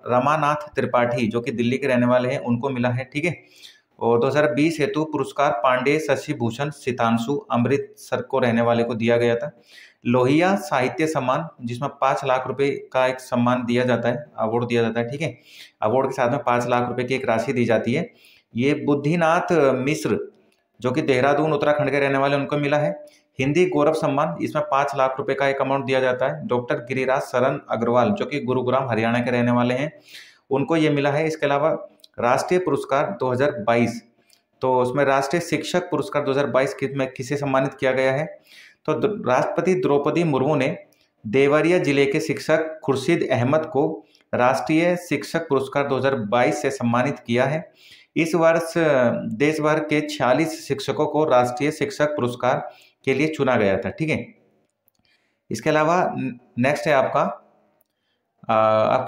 रमानाथ त्रिपाठी जो कि दिल्ली के रहने वाले हैं, उनको मिला है, ठीक है। और 2020 हेतु पुरस्कार पांडे शशि भूषण सितांशु अमृतसर को रहने वाले को दिया गया था। लोहिया साहित्य सम्मान, जिसमें 5 लाख रुपए का एक सम्मान दिया जाता है, अवार्ड दिया जाता है, ठीक है। अवार्ड के साथ में 5 लाख रुपए की एक राशि दी जाती है। ये बुद्धिनाथ मिश्र जो कि देहरादून उत्तराखंड के रहने वाले, उनको मिला है। हिंदी गौरव सम्मान, इसमें 5 लाख रुपए का एक अमाउंट दिया जाता है। डॉक्टर गिरिराज शरण अग्रवाल जो कि गुरुग्राम हरियाणा के रहने वाले हैं, उनको ये मिला है। इसके अलावा राष्ट्रीय पुरस्कार 2022, तो उसमें राष्ट्रीय शिक्षक पुरस्कार 2022 में किसे सम्मानित किया गया है, तो राष्ट्रपति द्रौपदी मुर्मू ने देवरिया जिले के शिक्षक खुर्शीद अहमद को राष्ट्रीय शिक्षक पुरस्कार 2022 से सम्मानित किया है। इस वर्ष देश भर के 46 शिक्षकों को राष्ट्रीय शिक्षक पुरस्कार के लिए चुना गया था, ठीक है। इसके अलावा नेक्स्ट है आपके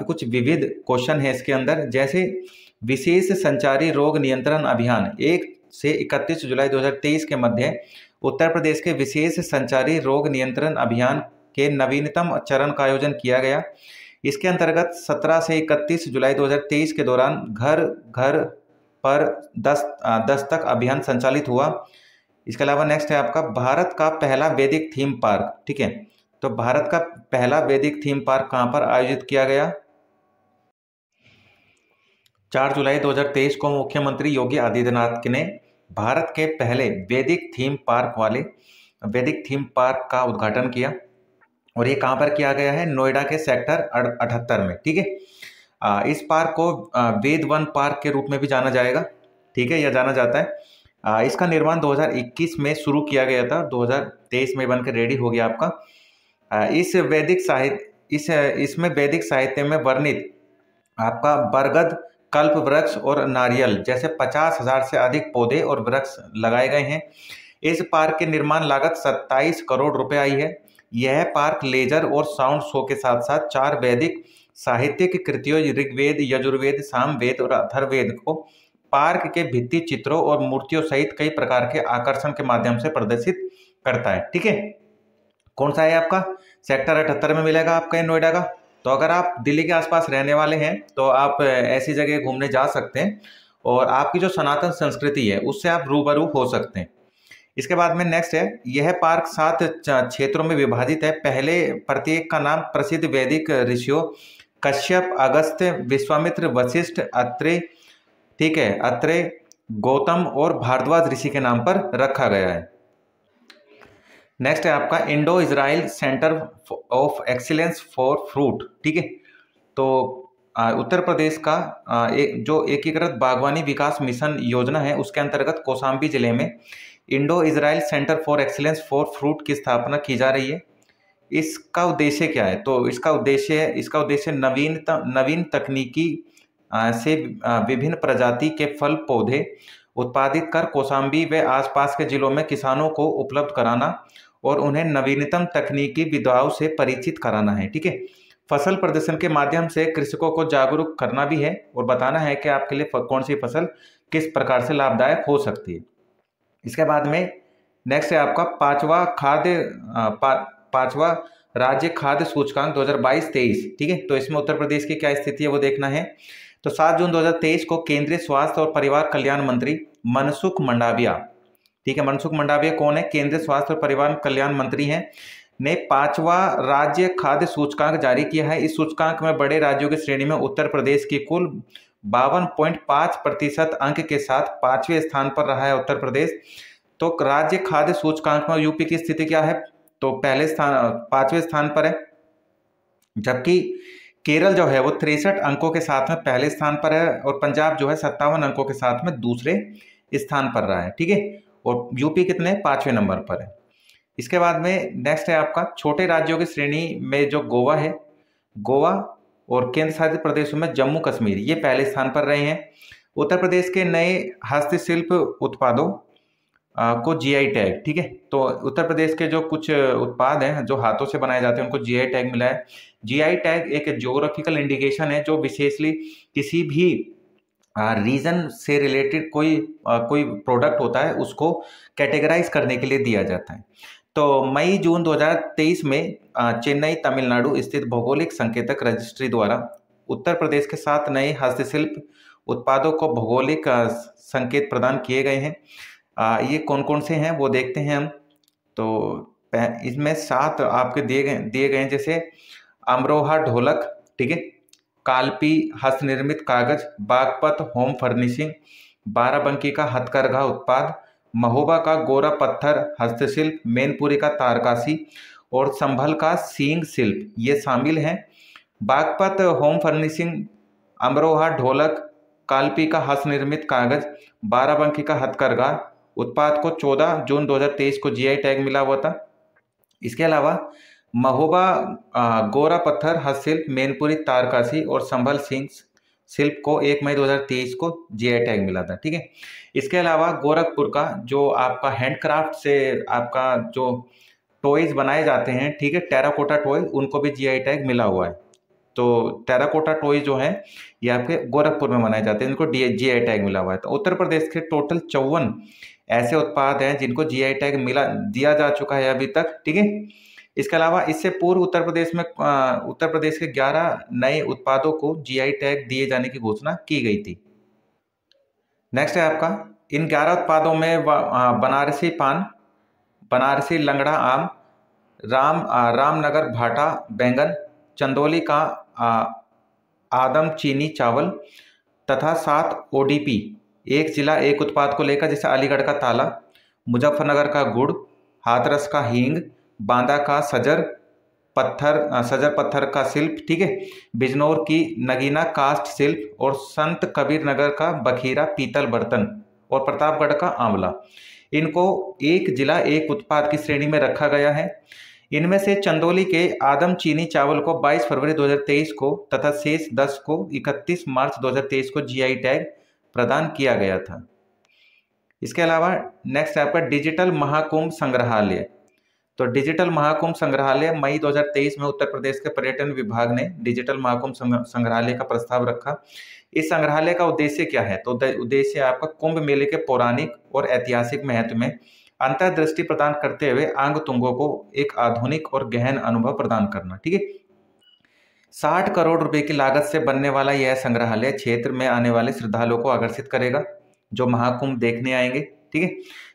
कुछ विविध क्वेश्चन है इसके अंदर, जैसे विशेष संचारी रोग नियंत्रण अभियान 1 से 31 जुलाई 2023 के मध्य उत्तर प्रदेश के विशेष संचारी रोग नियंत्रण अभियान के नवीनतम चरण का आयोजन किया गया। इसके अंतर्गत 17 से 31 जुलाई 2023 के दौरान घर घर पर दस्तक अभियान संचालित हुआ। इसके अलावा नेक्स्ट है आपका भारत का पहला वैदिक थीम पार्क, ठीक है। तो भारत का पहला वैदिक थीम पार्क कहाँ पर आयोजित किया गया? 4 जुलाई 2023 को मुख्यमंत्री योगी आदित्यनाथ ने भारत के पहले वैदिक थीम पार्क का उद्घाटन किया। और ये कहाँ पर किया गया है? नोएडा के सेक्टर 78 में। ठीक है, इस पार्क को वेद वन पार्क के रूप में भी जाना जाएगा। ठीक है, यह जाना जाता है। इसका निर्माण 2021 में शुरू किया गया था, 2023 में बनकर रेडी हो गया आपका। इसमें वैदिक साहित्य में वर्णित आपका बरगद, कल्प वृक्ष और नारियल जैसे 50,000 से अधिक पौधे और वृक्ष लगाए गए हैं। इस पार्क की निर्माण लागत 27 करोड़ रुपए आई है। यह पार्क लेजर और साउंड शो के साथ साथ 4 वैदिक साहित्यिक कृतियों ऋग्वेद, यजुर्वेद, सामवेद और अथर्ववेद को पार्क के भित्ति चित्रों और मूर्तियों सहित कई प्रकार के आकर्षण के माध्यम से प्रदर्शित करता है। ठीक है, कौन सा है आपका? सेक्टर 78 में मिलेगा आपका नोएडा का। तो अगर आप दिल्ली के आसपास रहने वाले हैं तो आप ऐसी जगह घूमने जा सकते हैं और आपकी जो सनातन संस्कृति है उससे आप रूबरू हो सकते हैं। इसके बाद में नेक्स्ट है, यह पार्क 7 क्षेत्रों में विभाजित है। पहले प्रत्येक का नाम प्रसिद्ध वैदिक ऋषियों कश्यप, अगस्त्य, विश्वामित्र, वशिष्ठ, अत्रेय, ठीक है, अत्रेय, गौतम और भारद्वाज ऋषि के नाम पर रखा गया है। नेक्स्ट है आपका Indo Israel centre of excellence for fruit. ठीक है, तो उत्तर प्रदेश का जो एकीकृत बागवानी विकास मिशन योजना है उसके अंतर्गत कौशाम्बी जिले में Indo Israel centre for excellence for fruit की स्थापना की जा रही है। इसका उद्देश्य क्या है? तो इसका उद्देश्य नवीन तकनीकी से विभिन्न प्रजाति के फल पौधे उत्पादित कर कौशाम्बी व आसपास के जिलों में किसानों को उपलब्ध कराना और उन्हें नवीनतम तकनीकी विधाओं से परिचित कराना है। ठीक है, फसल प्रदर्शन के माध्यम से कृषकों को जागरूक करना भी है और बताना है कि आपके लिए कौन सी फसल किस प्रकार से लाभदायक हो सकती है। इसके बाद में नेक्स्ट है आपका पांचवा राज्य खाद्य सूचकांक 2022-23। ठीक है, तो इसमें उत्तर प्रदेश की क्या स्थिति है वो देखना है। तो 7 जून 2023 को केंद्रीय स्वास्थ्य और परिवार कल्याण मंत्री मनसुख मंडाविया, ठीक है, मनसुख मंडाविया कौन है? केंद्रीय स्वास्थ्य और परिवार कल्याण मंत्री हैं, ने 5वां राज्य खाद्य सूचकांक जारी किया है। इस सूचकांक में बड़े राज्यों की श्रेणी में उत्तर प्रदेश की कुल 52.5% अंक के साथ 5वें स्थान पर रहा है उत्तर प्रदेश। तो राज्य खाद्य सूचकांक में यूपी की स्थिति क्या है? तो 5वें स्थान पर है, जबकि केरल जो है वो 63 अंकों के साथ में पहले स्थान पर है और पंजाब जो है 57 अंकों के साथ में दूसरे स्थान पर रहा है। ठीक है, और यूपी कितने? 5वें नंबर पर है। इसके बाद में नेक्स्ट है आपका छोटे राज्यों की श्रेणी में जो गोवा है, गोवा और केंद्र शासित प्रदेशों में जम्मू कश्मीर ये पहले स्थान पर रहे हैं। उत्तर प्रदेश के नए हस्तशिल्प उत्पादों को जीआई टैग, ठीक है, तो उत्तर प्रदेश के जो कुछ उत्पाद हैं जो हाथों से बनाए जाते हैं उनको जीआई टैग मिला है। जीआई टैग एक ज्योग्राफिकल इंडिकेशन है जो विशेषली किसी भी रीजन से रिलेटेड कोई प्रोडक्ट होता है उसको कैटेगराइज करने के लिए दिया जाता है। तो मई जून 2023 में चेन्नई तमिलनाडु स्थित भौगोलिक संकेतक रजिस्ट्री द्वारा उत्तर प्रदेश के 7 नए हस्तशिल्प उत्पादों को भौगोलिक संकेत प्रदान किए गए हैं। ये कौन कौन से हैं वो देखते हैं हम। तो इसमें 7 आपके दिए गए हैं, जैसे अमरोहा ढोलक, ठीक है, कालपी हस्तनिर्मित कागज, बागपत होम फर्निशिंग, बाराबंकी का हथकरघा उत्पाद, महोबा का गोरा पत्थर हस्तशिल्प, मैनपुरी का तारकासी और संभल का सींग शिल्प ये शामिल हैं। बागपत होम फर्निशिंग, अमरोहा ढोलक, कालपी का हस्तनिर्मित कागज, बाराबंकी का हथकरघा उत्पाद को 14 जून 2023 को जीआई टैग मिला हुआ था। इसके अलावा महोबा गोरा पत्थर हस्तशिल्प, मैनपुरी तारकासी और संभल सिंह शिल्प को 1 मई 2023 को जीआई टैग मिला था। ठीक है, इसके अलावा गोरखपुर का जो आपका हैंडक्राफ्ट से आपका जो टॉयज बनाए जाते हैं, ठीक है, टेराकोटा टॉय, उनको भी जीआई टैग मिला हुआ है। तो टेराकोटा टॉय जो है ये आपके गोरखपुर में बनाए जाते हैं, इनको जीआई टैग मिला हुआ है। तो उत्तर प्रदेश के टोटल 54 ऐसे उत्पाद हैं जिनको जीआई टैग दिया जा चुका है अभी तक। ठीक है, इसके अलावा इससे पूर्व उत्तर प्रदेश के 11 नए उत्पादों को जीआई टैग दिए जाने की घोषणा की गई थी। नेक्स्ट है आपका इन 11 उत्पादों में बनारसी पान, बनारसी लंगड़ा आम, रामनगर भाटा बैंगन, चंदौली का आदम चीनी चावल तथा 7 ओडीपी एक जिला एक उत्पाद को लेकर, जैसे अलीगढ़ का ताला, मुजफ्फरनगर का गुड़, हाथरस का हींग, बांदा का सजर पत्थर का शिल्प, ठीक है, बिजनौर की नगीना कास्ट शिल्प, और संत कबीर नगर का बखीरा पीतल बर्तन, और प्रतापगढ़ का आंवला। इनको एक जिला एक उत्पाद की श्रेणी में रखा गया है। इनमें से चंदौली के आदम चीनी चावल को 22 फरवरी 2023 को तथा शेष 10 को 31 मार्च 2023 को जीआई टैग प्रदान किया गया था। इसके अलावा नेक्स्ट है आपका डिजिटल महाकुंभ संग्रहालय। तो डिजिटल महाकुंभ संग्रहालय मई 2023 में उत्तर प्रदेश के पर्यटन विभाग ने डिजिटल महाकुंभ संग्रहालय का प्रस्ताव रखा। इस संग्रहालय का उद्देश्य क्या है? तो उद्देश्य आपका कुंभ मेले के पौराणिक और ऐतिहासिक महत्व में अंतर्दृष्टि प्रदान करते हुए आंग तुंगों को एक आधुनिक और गहन अनुभव प्रदान करना, ठीक है। 60 करोड़ रुपए की लागत से बनने वाला यह संग्रहालय क्षेत्र में आने वाले श्रद्धालुओं को आकर्षित करेगा जो महाकुंभ देखने आएंगे, ठीक है।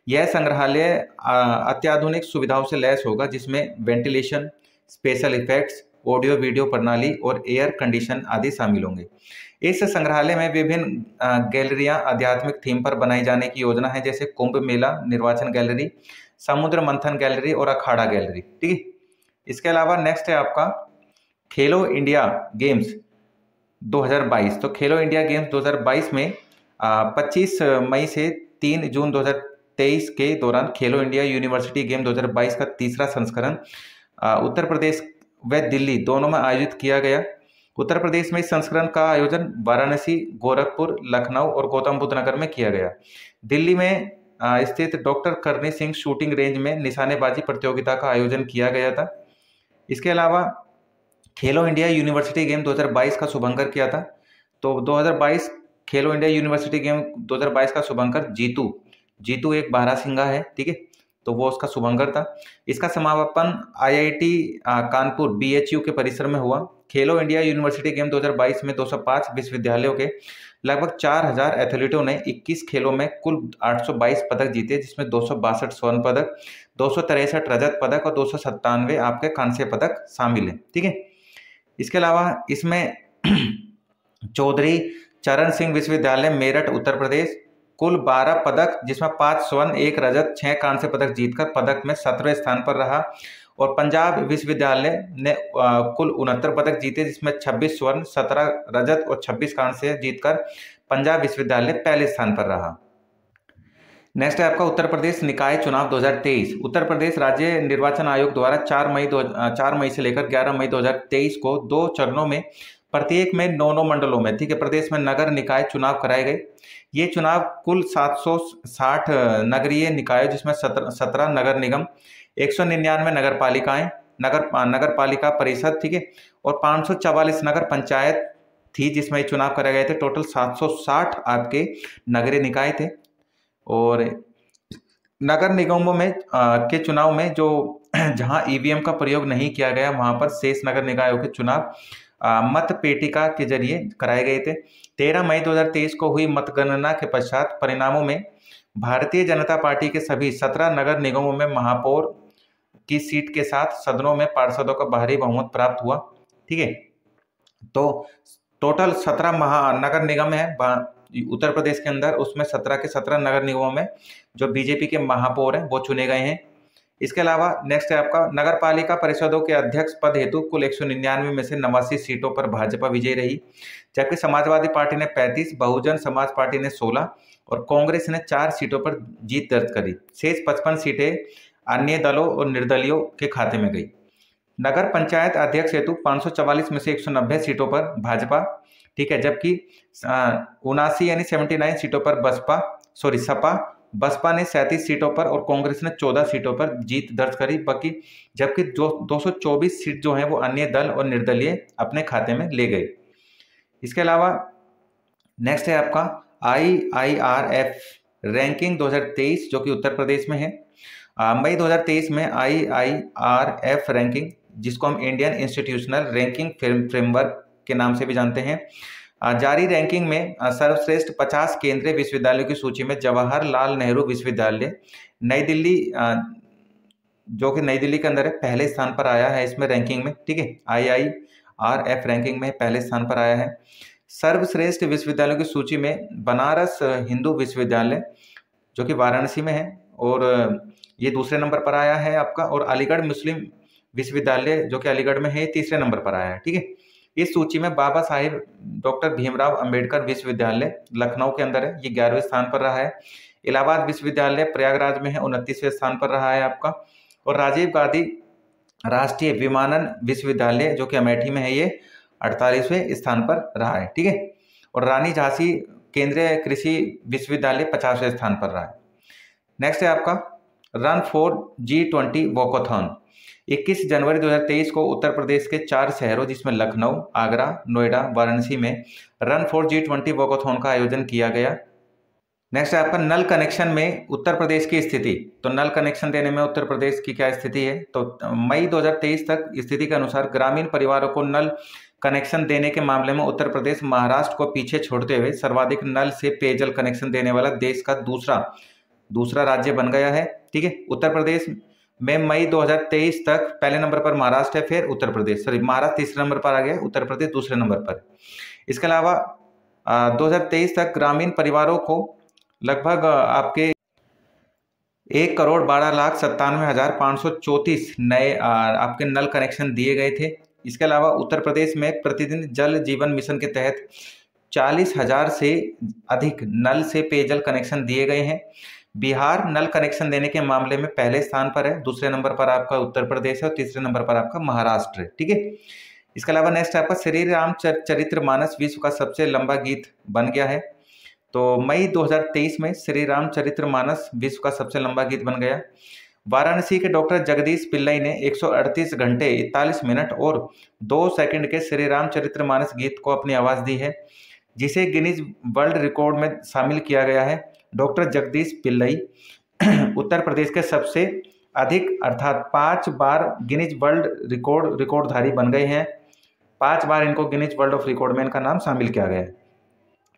यह संग्रहालय अत्याधुनिक सुविधाओं से लैस होगा, जिसमें ventilation, special effects, audio video प्रणाली और एयर कंडीशन आदि शामिल होंगे। इस संग्रहालय में विभिन्न गैलरियां आध्यात्मिक थीम पर बनाई जाने की योजना है, जैसे कुंभ मेला निर्वाचन गैलरी, समुद्र मंथन गैलरी और अखाड़ा गैलरी, ठीक है। इसके अलावा नेक्स्ट है आपका खेलो इंडिया गेम्स 2022। तो खेलो इंडिया गेम्स 2022 में 25 मई से 3 जून 2023 के दौरान खेलो इंडिया यूनिवर्सिटी गेम 2022 का तीसरा संस्करण उत्तर प्रदेश व दिल्ली दोनों में आयोजित किया गया। उत्तर प्रदेश में इस संस्करण का आयोजन वाराणसी, गोरखपुर, लखनऊ और गौतम बुद्ध नगर में किया गया। दिल्ली में स्थित डॉक्टर करनी सिंह शूटिंग रेंज में निशानेबाजी प्रतियोगिता का आयोजन किया गया था। इसके अलावा खेलो इंडिया यूनिवर्सिटी गेम 2022 का शुभंकर किया था। तो 2022 खेलो इंडिया यूनिवर्सिटी गेम 2022 का शुभंकर जीतू एक बारहसिंगा है, ठीक है, तो वो उसका शुभंकर था। इसका समापन आईआईटी कानपुर बीएचयू के परिसर में हुआ। खेलो इंडिया यूनिवर्सिटी गेम 2022 में 205 विश्वविद्यालयों के लगभग 4000 एथलीटों ने 21 खेलों में कुल 822 पदक जीते, जिसमें 262 स्वर्ण पदक, 263 रजत पदक और 297 आपके कांस्य पदक शामिल हैं, ठीक है। इसके अलावा इसमें चौधरी चरण सिंह विश्वविद्यालय मेरठ उत्तर प्रदेश कुल 12 पदक, जिसमें 5 स्वर्ण, 1 रजत, 6 कांस्य पदक जीतकर पदक में 17वें स्थान पर रहा। और पंजाब विश्वविद्यालय ने कुल 69 पदक जीते, जिसमें 26 स्वर्ण, 17 रजत और 26 कांस्य जीतकर पंजाब विश्वविद्यालय पहले स्थान पर रहा। नेक्स्ट है आपका उत्तर प्रदेश निकाय चुनाव 2023। उत्तर प्रदेश राज्य निर्वाचन आयोग द्वारा 4 मई से लेकर 11 मई 2023 को 2 चरणों में प्रत्येक में 9 मंडलों में, ठीक है, प्रदेश में नगर निकाय चुनाव कराए गए। ये चुनाव कुल 760 नगरीय निकाय, जिसमें 17 नगर निगम, 199 नगर पालिकाएं, नगर पालिका परिषद, ठीक है, और 544 नगर पंचायत थी, जिसमें चुनाव कराए गए थे। टोटल 760 आपके नगरीय निकाय थे। और नगर निगमों में के चुनाव में जो जहां ईवीएम का प्रयोग नहीं किया गया, वहां पर शेष नगर निकायों के चुनाव मत पेटिका के जरिए कराए गए थे। 13 मई 2023 को हुई मतगणना के पश्चात परिणामों में भारतीय जनता पार्टी के सभी 17 नगर निगमों में महापौर की सीट के साथ सदनों में पार्षदों का भारी बहुमत प्राप्त हुआ, ठीक है। तो टोटल 17 महानगर निगम है उत्तर प्रदेश के अंदर, उसमें 17 के 17 नगर निगमों में जो बीजेपी के महापौर हैं वो चुने गए हैं। इसके अलावा नेक्स्ट है आपका नगर पालिका परिषदों के अध्यक्ष पद हेतु कुल 199 में से 89 सीटों पर भाजपा विजयी रही, जबकि समाजवादी पार्टी ने 35, बहुजन समाज पार्टी ने 16 और कांग्रेस ने 4 सीटों पर जीत दर्ज करी। शेष 55 सीटें अन्य दलों और निर्दलियों के खाते में गई। नगर पंचायत अध्यक्ष हेतु 544 में से 190 सीटों पर भाजपा, ठीक है, जबकि 79 यानी 79 सीटों पर सपा बसपा ने 37 सीटों पर और कांग्रेस ने 14 सीटों पर जीत दर्ज करी। बाकी जबकि 224 सीट जो हैं वो अन्य दल और निर्दलीय अपने खाते में ले गए। इसके अलावा नेक्स्ट है आपका IIRF रैंकिंग 2023, जो कि उत्तर प्रदेश में है। मई 2023 में IIRF रैंकिंग, जिसको हम इंडियन इंस्टीट्यूशनल रैंकिंग फ्रेमवर्क के नाम से भी जानते हैं, जारी रैंकिंग में सर्वश्रेष्ठ 50 केंद्रीय विश्वविद्यालयों की सूची में जवाहरलाल नेहरू विश्वविद्यालय नई दिल्ली, जो कि नई दिल्ली के अंदर है, पहले स्थान पर आया है इसमें रैंकिंग में, ठीक है। IIRF रैंकिंग में पहले स्थान पर आया है। सर्वश्रेष्ठ विश्वविद्यालयों की सूची में बनारस हिंदू विश्वविद्यालय जो कि वाराणसी में है और ये दूसरे नंबर पर आया है आपका, और अलीगढ़ मुस्लिम विश्वविद्यालय जो कि अलीगढ़ में है तीसरे नंबर पर आया है। ठीक है, इस सूची में बाबा साहिब डॉक्टर भीमराव अंबेडकर विश्वविद्यालय लखनऊ के अंदर है, ये 11वें स्थान पर रहा है। इलाहाबाद विश्वविद्यालय प्रयागराज में है, 29वें स्थान पर रहा है आपका। और राजीव गांधी राष्ट्रीय विमानन विश्वविद्यालय जो कि अमेठी में है, ये 48वें स्थान पर रहा है। ठीक है, और रानी झांसी केंद्रीय कृषि विश्वविद्यालय 50वें स्थान पर रहा है। नेक्स्ट है आपका रन फॉर G20 वॉकथॉन। 21 जनवरी 2023 को उत्तर प्रदेश के 4 शहरों जिसमें लखनऊ, आगरा, नोएडा, वाराणसी में रन फॉर G20 वॉकथॉन का आयोजन किया गया। नेक्स्ट है आपका नल कनेक्शन में उत्तर प्रदेश की स्थिति। तो नल कनेक्शन देने में उत्तर प्रदेश की क्या स्थिति है, तो मई 2023 तक स्थिति के अनुसार ग्रामीण परिवारों को नल कनेक्शन देने के मामले में उत्तर प्रदेश महाराष्ट्र को पीछे छोड़ते हुए सर्वाधिक नल से पेयजल कनेक्शन देने वाला देश का दूसरा राज्य बन गया है। ठीक है, उत्तर प्रदेश में मई 2023 तक पहले नंबर पर महाराष्ट्र है, फिर उत्तर प्रदेश, महाराष्ट्र तीसरे नंबर पर आ गया, उत्तर प्रदेश दूसरे नंबर पर। इसके अलावा 2023 तक ग्रामीण परिवारों को लगभग आपके 1,12,97,534 नए आपके नल कनेक्शन दिए गए थे। इसके अलावा उत्तर प्रदेश में प्रतिदिन जल जीवन मिशन के तहत 40,000 से अधिक नल से पेयजल कनेक्शन दिए गए हैं। बिहार नल कनेक्शन देने के मामले में पहले स्थान पर है, दूसरे नंबर पर आपका उत्तर प्रदेश है और तीसरे नंबर पर आपका महाराष्ट्र है। ठीक है, इसके अलावा नेक्स्ट आपका श्री राम चरितमानस विश्व का सबसे लंबा गीत बन गया है। तो मई 2023 में श्री राम चरितमानस विश्व का सबसे लंबा गीत बन गया। वाराणसी के डॉक्टर जगदीश पिल्लई ने 138 घंटे 41 मिनट और 2 सेकंड के श्री राम चरितमानस गीत को अपनी आवाज़ दी है, जिसे गिनीज वर्ल्ड रिकॉर्ड में शामिल किया गया है। डॉक्टर जगदीश पिल्लई उत्तर प्रदेश के सबसे अधिक अर्थात 5 बार गिनीज वर्ल्ड रिकॉर्डधारी बन गए हैं। 5 बार इनको गिनीज वर्ल्ड ऑफ रिकॉर्ड में इनका नाम शामिल किया गया है।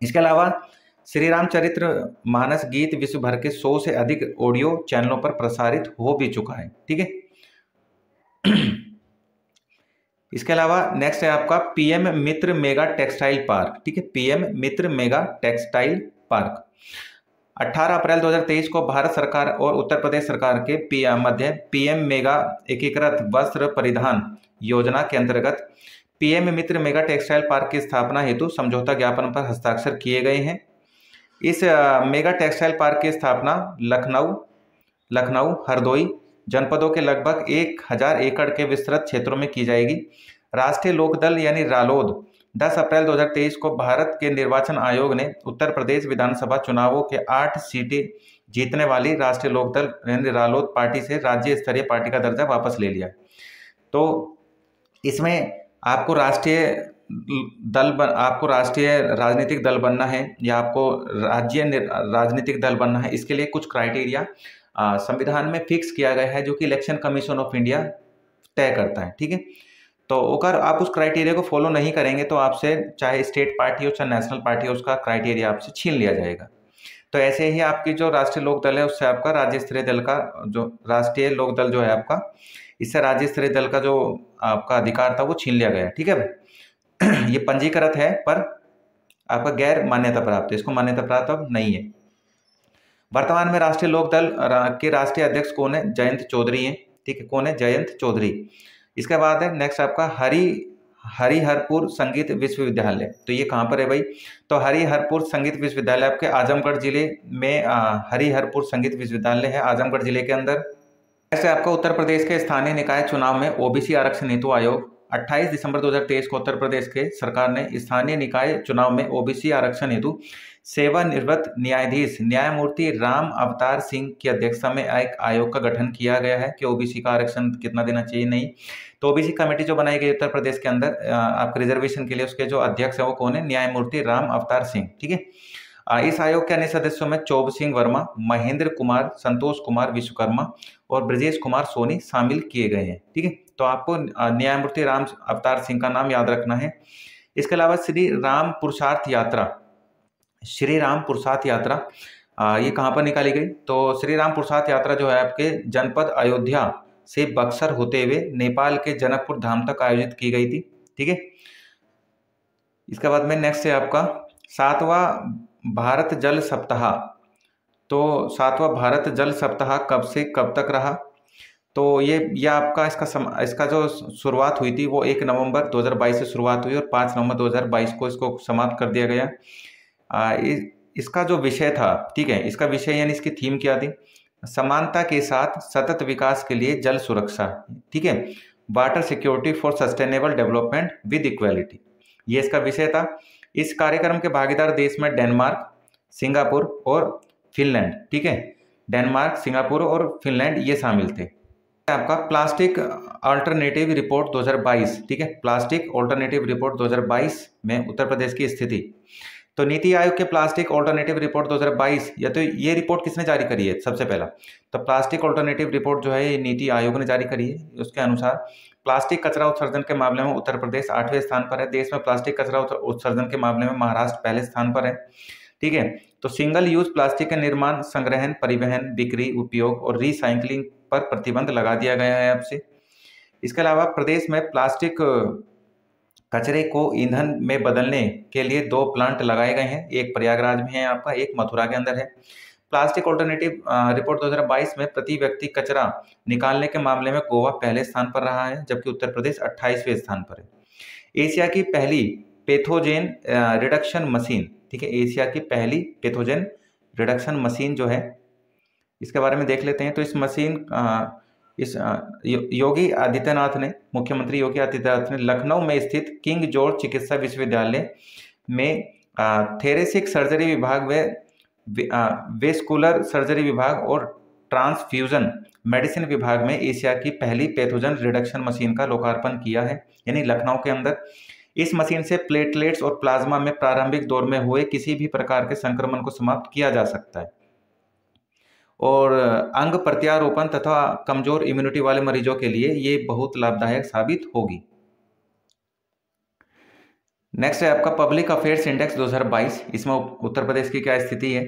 इसके अलावा श्री रामचरितमानस गीत विश्व भर के 100 से अधिक ऑडियो चैनलों पर प्रसारित हो भी चुका है। ठीक है, इसके अलावा नेक्स्ट है आपका पीएम मित्र मेगा टेक्सटाइल पार्क। ठीक है, पीएम मित्र मेगा टेक्सटाइल पार्क 18 अप्रैल 2023 को भारत सरकार और उत्तर प्रदेश सरकार के मध्य पीएम मेगा एकीकृत वस्त्र परिधान योजना के अंतर्गत पीएम मित्र मेगा टेक्सटाइल पार्क की स्थापना हेतु समझौता ज्ञापन पर हस्ताक्षर किए गए हैं। इस मेगा टेक्सटाइल पार्क की स्थापना लखनऊ हरदोई जनपदों के लगभग 1000 एकड़ के विस्तृत क्षेत्रों में की जाएगी। राष्ट्रीय लोकदल यानी रालोद 10 अप्रैल 2023 को भारत के निर्वाचन आयोग ने उत्तर प्रदेश विधानसभा चुनावों के 8 सीटें जीतने वाली राष्ट्रीय लोकदल यानी रालोद पार्टी से राज्य स्तरीय पार्टी का दर्जा वापस ले लिया। तो इसमें आपको राष्ट्रीय राजनीतिक दल बनना है या आपको राज्य राजनीतिक दल बनना है, इसके लिए कुछ क्राइटेरिया संविधान में फिक्स किया गया है जो कि इलेक्शन कमीशन ऑफ इंडिया तय करता है। ठीक है, तो अगर आप उस क्राइटेरिया को फॉलो नहीं करेंगे तो आपसे चाहे स्टेट पार्टी हो चाहे नेशनल पार्टी हो, उसका क्राइटेरिया आपसे छीन लिया जाएगा। तो ऐसे ही आपकी जो राष्ट्रीय लोकदल है उससे आपका राज्य स्तरीय दल का जो राष्ट्रीय लोकदल जो है आपका, इससे राज्य स्तरीय दल का जो आपका अधिकार था वो छीन लिया गया। ठीक है भाई, ये पंजीकृत है पर आपका गैर मान्यता प्राप्त है, इसको मान्यता प्राप्त अब नहीं है। वर्तमान में राष्ट्रीय लोकदल के राष्ट्रीय अध्यक्ष कौन है? जयंत चौधरी हैं। ठीक है, कौन है? जयंत चौधरी। इसके बाद है नेक्स्ट आपका हरिहरपुर संगीत विश्वविद्यालय। तो ये कहाँ पर है भाई? तो हरिहरपुर संगीत विश्वविद्यालय आपके आजमगढ़ जिले में हरिहरपुर संगीत विश्वविद्यालय है आजमगढ़ जिले के अंदर। ऐसे आपका उत्तर प्रदेश के स्थानीय निकाय चुनाव में ओबीसी आरक्षण हेतु आयोग 28 दिसंबर 2023 को उत्तर प्रदेश के सरकार ने स्थानीय निकाय चुनाव में ओबीसी आरक्षण हेतु सेवानिवृत्त न्यायाधीश न्यायमूर्ति राम अवतार सिंह की अध्यक्षता में एक आयोग का गठन किया गया है कि ओबीसी का आरक्षण कितना देना चाहिए नहीं। तो ओबीसी कमेटी जो बनाई गई उत्तर प्रदेश के अंदर आपके रिजर्वेशन के लिए, उसके जो अध्यक्ष है वो कौन है? न्यायमूर्ति राम अवतार सिंह। ठीक है, इस आयोग के अन्य सदस्यों में चौब सिंह वर्मा, महेंद्र कुमार, संतोष कुमार विश्वकर्मा और ब्रजेश कुमार सोनी शामिल किए गए हैं। ठीक है, तो आपको न्यायमूर्ति राम अवतार सिंह का नाम याद रखना है। इसके अलावा श्री राम पुरुषार्थ यात्रा ये कहाँ पर निकाली गई? तो श्री राम पुरुषार्थ यात्रा जो है आपके जनपद अयोध्या से बक्सर होते हुए नेपाल के जनकपुर धाम तक आयोजित की गई थी। ठीक है, इसके बाद में नेक्स्ट है आपका 7वां भारत जल सप्ताह। तो 7वां भारत जल सप्ताह कब से कब तक रहा? तो ये आपका इसका जो शुरुआत हुई थी वो 1 नवंबर 2022 से शुरुआत हुई और 5 नवंबर 2022 को इसको समाप्त कर दिया गया। इसका जो विषय था, ठीक है, इसका विषय यानी इसकी थीम क्या थी? समानता के साथ सतत विकास के लिए जल सुरक्षा, ठीक है, water security for sustainable development with equality, ये इसका विषय था। इस कार्यक्रम के भागीदार देश में डेनमार्क, सिंगापुर और फिनलैंड, ठीक है, डेनमार्क, सिंगापुर और फिनलैंड ये शामिल थे। आपका प्लास्टिक अल्टरनेटिव रिपोर्ट 2022, ठीक है, प्लास्टिक अल्टरनेटिव रिपोर्ट 2022 में उत्तर प्रदेश की स्थिति। तो नीति आयोग के प्लास्टिक अल्टरनेटिव रिपोर्ट 2022, या तो ये रिपोर्ट किसने जारी करी है? सबसे पहला तो प्लास्टिक अल्टरनेटिव रिपोर्ट जो है ये नीति आयोग ने जारी करी है। उसके अनुसार प्लास्टिक कचरा उत्सर्जन के मामले में उत्तर प्रदेश 8वें स्थान पर है। देश में प्लास्टिक कचरा उत्सर्जन के मामले में महाराष्ट्र पहले स्थान पर है, ठीक है। तो सिंगल यूज प्लास्टिक के निर्माण, संग्रहण, परिवहन, बिक्री, उपयोग और रिसाइकलिंग पर प्रतिबंध लगा दिया गया है आपसे। इसके अलावा प्रदेश में प्लास्टिक कचरे को ईंधन में बदलने के लिए 2 प्लांट लगाए गए हैं, एक प्रयागराज में है आपका, एक मथुरा के अंदर है। प्लास्टिक अल्टरनेटिव रिपोर्ट 2022 में प्रति व्यक्ति कचरा निकालने के मामले में गोवा पहले स्थान पर रहा है, जबकि उत्तर प्रदेश 28वें स्थान पर है। एशिया की पहली पैथोजेन रिडक्शन मशीन, ठीक है, एशिया की पहली पैथोजेन रिडक्शन मशीन जो है, इसके बारे में देख लेते हैं। तो इस मशीन योगी आदित्यनाथ ने, मुख्यमंत्री योगी आदित्यनाथ ने लखनऊ में स्थित किंग जॉर्ज चिकित्सा विश्वविद्यालय में थेरेसिक सर्जरी विभाग व वेस्कुलर सर्जरी विभाग और ट्रांसफ्यूजन मेडिसिन विभाग में एशिया की पहली पैथोजन रिडक्शन मशीन का लोकार्पण किया है, यानी लखनऊ के अंदर। इस मशीन से प्लेटलेट्स और प्लाज्मा में प्रारंभिक दौर में हुए किसी भी प्रकार के संक्रमण को समाप्त किया जा सकता है और अंग प्रत्यारोपण तथा कमजोर इम्यूनिटी वाले मरीजों के लिए ये बहुत लाभदायक साबित होगी। नेक्स्ट है आपका पब्लिक अफेयर्स इंडेक्स 2022। इसमें उत्तर प्रदेश की क्या स्थिति है?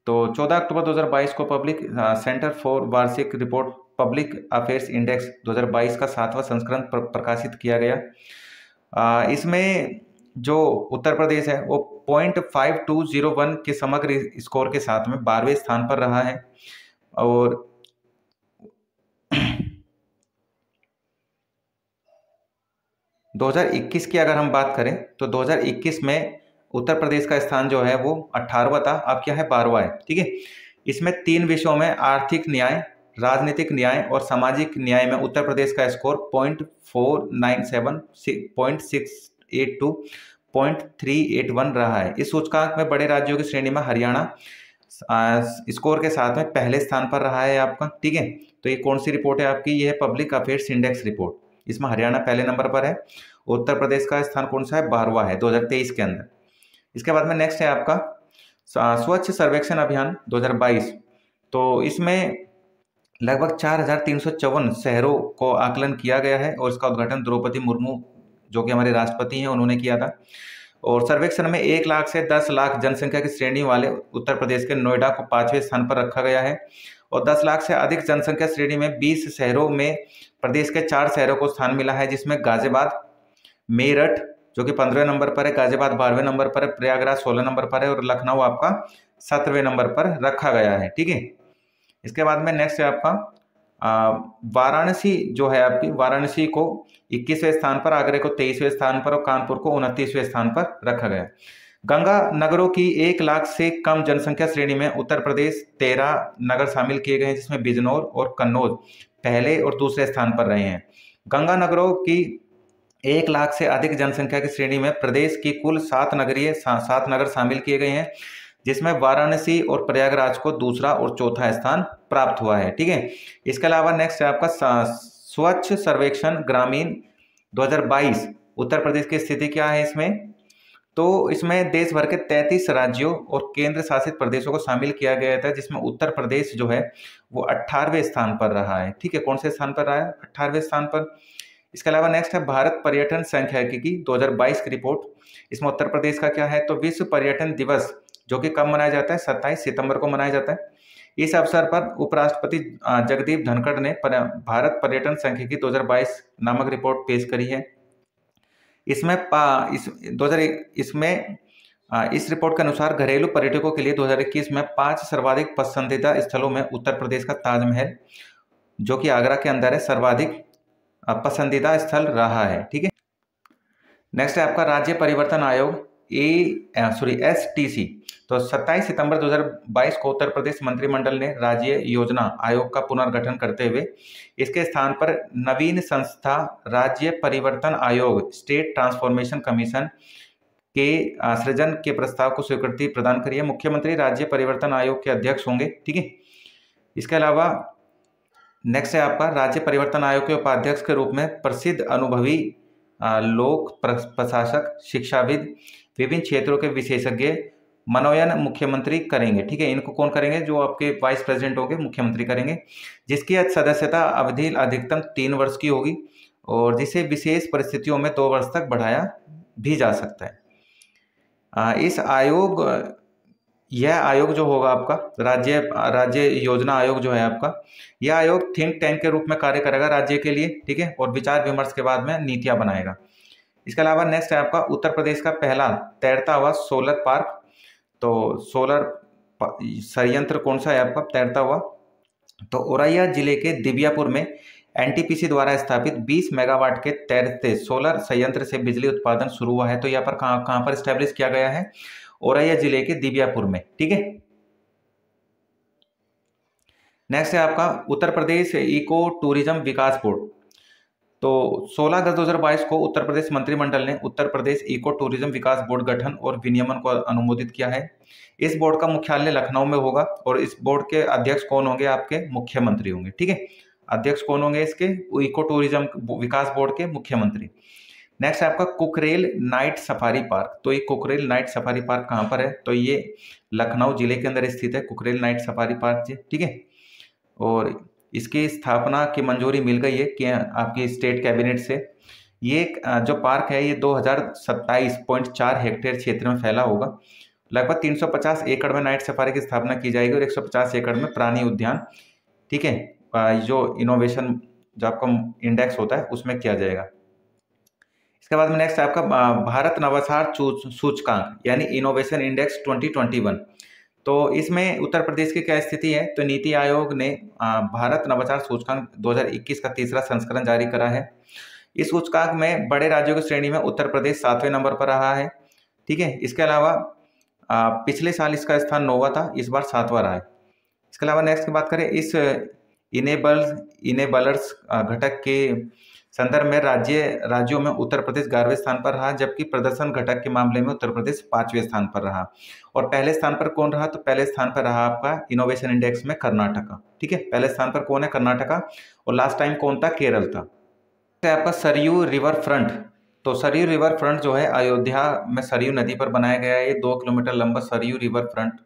तो 14 अक्टूबर 2022 को पब्लिक सेंटर फॉर वार्षिक रिपोर्ट पब्लिक अफेयर्स इंडेक्स 2022 का 7वां संस्करण प्रकाशित किया गया। इसमें जो उत्तर प्रदेश है वो 0.5201 के समग्र स्कोर के साथ में 12वें स्थान पर रहा है। और 2021 की अगर हम बात करें तो 2021 में उत्तर प्रदेश का स्थान जो है वो 18वां था, अब क्या है 12वां है, ठीक है। इसमें 3 विषयों में आर्थिक न्याय, राजनीतिक न्याय और सामाजिक न्याय में उत्तर प्रदेश का स्कोर 0.497, 0.682, 0.381 रहा है। इस सूचकांक में बड़े राज्यों की श्रेणी में हरियाणा स्कोर के साथ में पहले स्थान पर रहा है आपका, ठीक है। तो ये कौन सी रिपोर्ट है आपकी? ये है पब्लिक अफेयर्स इंडेक्स रिपोर्ट। इसमें हरियाणा पहले नंबर पर है। उत्तर प्रदेश का स्थान कौन सा है? 12वां है 2023 के अंदर। इसके बाद में नेक्स्ट है आपका स्वच्छ सर्वेक्षण अभियान 2022। तो इसमें लगभग 4354 शहरों को आकलन किया गया है और इसका उद्घाटन द्रौपदी मुर्मू जो कि हमारे राष्ट्रपति हैं उन्होंने किया था। और सर्वेक्षण में 1 लाख से 10 लाख जनसंख्या की श्रेणी वाले उत्तर प्रदेश के नोएडा को 5वें स्थान पर रखा गया है और 10 लाख से अधिक जनसंख्या श्रेणी में 20 शहरों में प्रदेश के 4 शहरों को स्थान मिला है, जिसमें गाजियाबाद, मेरठ जो कि 15वें नंबर पर है, गाजियाबाद 12वें नंबर पर है, प्रयागराज 16 नंबर पर है और लखनऊ आपका 17वें नंबर पर रखा गया है, ठीक है। इसके बाद में नेक्स्ट है आपका वाराणसी जो है आपकी, वाराणसी को 21वें स्थान पर, आगरे को 23वें स्थान पर और कानपुर को 29वें स्थान पर रखा गया। गंगा नगरों की 1 लाख से कम जनसंख्या श्रेणी में उत्तर प्रदेश 13 नगर शामिल किए गए हैं, जिसमें बिजनौर और कन्नौज पहले और दूसरे स्थान पर रहे हैं। गंगा नगरों की 1 लाख से अधिक जनसंख्या की श्रेणी में प्रदेश की कुल 7 नगर शामिल किए गए हैं, जिसमें वाराणसी और प्रयागराज को दूसरा और चौथा स्थान प्राप्त हुआ है, ठीक है। इसके अलावा नेक्स्ट है आपका स्वच्छ सर्वेक्षण ग्रामीण 2022। उत्तर प्रदेश की स्थिति क्या है इसमें? तो इसमें देश भर के 33 राज्यों और केंद्र शासित प्रदेशों को शामिल किया गया था, जिसमें उत्तर प्रदेश जो है वो 18वें स्थान पर रहा है, ठीक है। कौन से स्थान पर रहा है? 18वें स्थान पर। इसके अलावा नेक्स्ट है भारत पर्यटन सांख्यिकी 2022 की रिपोर्ट। इसमें उत्तर प्रदेश का क्या है? तो विश्व पर्यटन दिवस जो कि कब मनाया जाता है? 27 सितंबर को मनाया जाता है। इस अवसर पर उपराष्ट्रपति जगदीप धनखड़ ने भारत पर्यटन सांख्यिकी 2022 नामक रिपोर्ट पेश करी है। इसमें इस 2001 इसमें इस रिपोर्ट के अनुसार घरेलू पर्यटकों के लिए 2021 में 5 सर्वाधिक पसंदीदा स्थलों में उत्तर प्रदेश का ताजमहल, जो कि आगरा के अंदर है, सर्वाधिक पसंदीदा स्थल रहा है। ठीक है। नेक्स्ट है आपका राज्य परिवर्तन आयोग STC। तो 27 सितंबर 2022 को उत्तर प्रदेश मंत्रिमंडल ने राज्य योजना आयोग का पुनर्गठन करते हुए इसके स्थान पर नवीन संस्था राज्य परिवर्तन आयोग स्टेट ट्रांसफॉर्मेशन कमीशन के सृजन के प्रस्ताव को स्वीकृति प्रदान करी है। मुख्यमंत्री राज्य परिवर्तन आयोग के अध्यक्ष होंगे। ठीक है। इसके अलावा नेक्स्ट है आपका राज्य परिवर्तन आयोग के उपाध्यक्ष के रूप में प्रसिद्ध अनुभवी लोक प्रशासक, शिक्षाविद, विभिन्न क्षेत्रों के विशेषज्ञ मनोनयन मुख्यमंत्री करेंगे। ठीक है। इनको कौन करेंगे? जो आपके वाइस प्रेसिडेंट होंगे, मुख्यमंत्री करेंगे, जिसकी सदस्यता अवधि अधिकतम 3 वर्ष की होगी और जिसे विशेष परिस्थितियों में 2 वर्ष तक बढ़ाया भी जा सकता है। यह आयोग जो होगा आपका राज्य योजना आयोग जो है आपका, यह आयोग थिंक टैंक के रूप में कार्य करेगा राज्य के लिए। ठीक है। और विचार विमर्श के बाद में नीतियां बनाएगा। इसके अलावा नेक्स्ट है आपका उत्तर प्रदेश का पहला तैरता हुआ सोलर पार्क। तो सोलर संयंत्र कौन सा है आपका तैरता हुआ? तो औरैया जिले के दिबियापुर में NTPC द्वारा स्थापित 20 मेगावाट के तैरते सोलर संयंत्र से बिजली उत्पादन शुरू हुआ है। तो यहाँ पर कहां पर स्टैब्लिश किया गया है? औरैया जिले के दिबियापुर में। ठीक है। नेक्स्ट है आपका उत्तर प्रदेश इको टूरिज्म विकास बोर्ड। तो 16 अगस्त 2022 को उत्तर प्रदेश मंत्रिमंडल ने उत्तर प्रदेश इको टूरिज्म विकास बोर्ड गठन और विनियमन को अनुमोदित किया है। इस बोर्ड का मुख्यालय लखनऊ में होगा और इस बोर्ड के अध्यक्ष कौन होंगे? आपके मुख्यमंत्री होंगे। ठीक है। अध्यक्ष कौन होंगे इसके? इको टूरिज्म विकास बोर्ड के मुख्यमंत्री। नेक्स्ट है आपका कुकरेल नाइट सफारी पार्क। तो ये कुकरेल नाइट सफारी पार्क कहाँ पर है? तो ये लखनऊ जिले के अंदर स्थित है कुकरेल नाइट सफारी पार्क। ठीक है। और इसकी स्थापना की मंजूरी मिल गई है कि आपकी स्टेट कैबिनेट से। ये जो पार्क है ये 2027.4 हेक्टेयर क्षेत्र में फैला होगा। लगभग 350 एकड़ में नाइट सफारी की स्थापना की जाएगी और 150 एकड़ में प्राणी उद्यान। ठीक है। जो इनोवेशन जो आपका इंडेक्स होता है उसमें किया जाएगा। इसके बाद में नेक्स्ट आपका भारत नवाचार सूचकांक यानी इनोवेशन इंडेक्स 2021। तो इसमें उत्तर प्रदेश की क्या स्थिति है? तो नीति आयोग ने भारत नवाचार सूचकांक 2021 का तीसरा संस्करण जारी करा है। इस सूचकांक में बड़े राज्यों की श्रेणी में उत्तर प्रदेश 7वें नंबर पर रहा है। ठीक है। इसके अलावा पिछले साल इसका स्थान 9वां था, इस बार 7वां रहा है। इसके अलावा नेक्स्ट की बात करें, इस इनेबलर्स घटक के संदर्भ में राज्यों में उत्तर प्रदेश 11वें स्थान पर रहा, जबकि प्रदर्शन घटक के मामले में उत्तर प्रदेश 5वें स्थान पर रहा। और पहले स्थान पर कौन रहा? तो पहले स्थान पर रहा आपका इनोवेशन इंडेक्स में कर्नाटका। ठीक है। पहले स्थान पर कौन है? कर्नाटका। और लास्ट टाइम कौन था? केरल था। आपका सरयू रिवर फ्रंट। तो सरयू रिवर फ्रंट जो है अयोध्या में सरयू नदी पर बनाया गया है। ये 2 किलोमीटर लंबा सरयू रिवर फ्रंट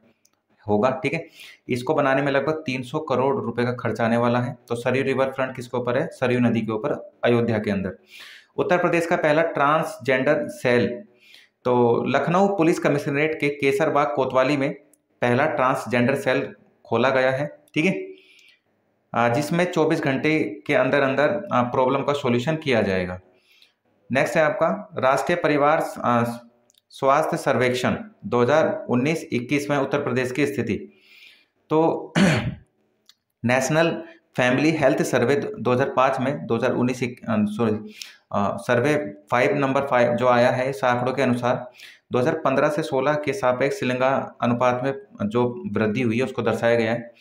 होगा। ठीक है। इसको बनाने में लगभग 300 करोड़ रुपए का खर्च आने वाला है। तो सरयू रिवर फ्रंट किसके ऊपर है? सरयू नदी के ऊपर, अयोध्या के अंदर। उत्तर प्रदेश का पहला ट्रांसजेंडर सेल। तो लखनऊ पुलिस कमिश्नरेट के केसरबाग कोतवाली में पहला ट्रांसजेंडर सेल खोला गया है। ठीक है। जिसमें 24 घंटे के अंदर अंदर प्रॉब्लम का सॉल्यूशन किया जाएगा। नेक्स्ट है आपका राष्ट्रीय परिवार स्वास्थ्य सर्वेक्षण 2019-21 में उत्तर प्रदेश की स्थिति। तो नेशनल फैमिली हेल्थ सर्वे 2005 में 2019 सर्वे 5 नंबर 5 जो आया है, इस आंकड़ों के अनुसार 2015 से 16 के सापेक्ष लिंगा अनुपात में जो वृद्धि हुई है उसको दर्शाया गया है।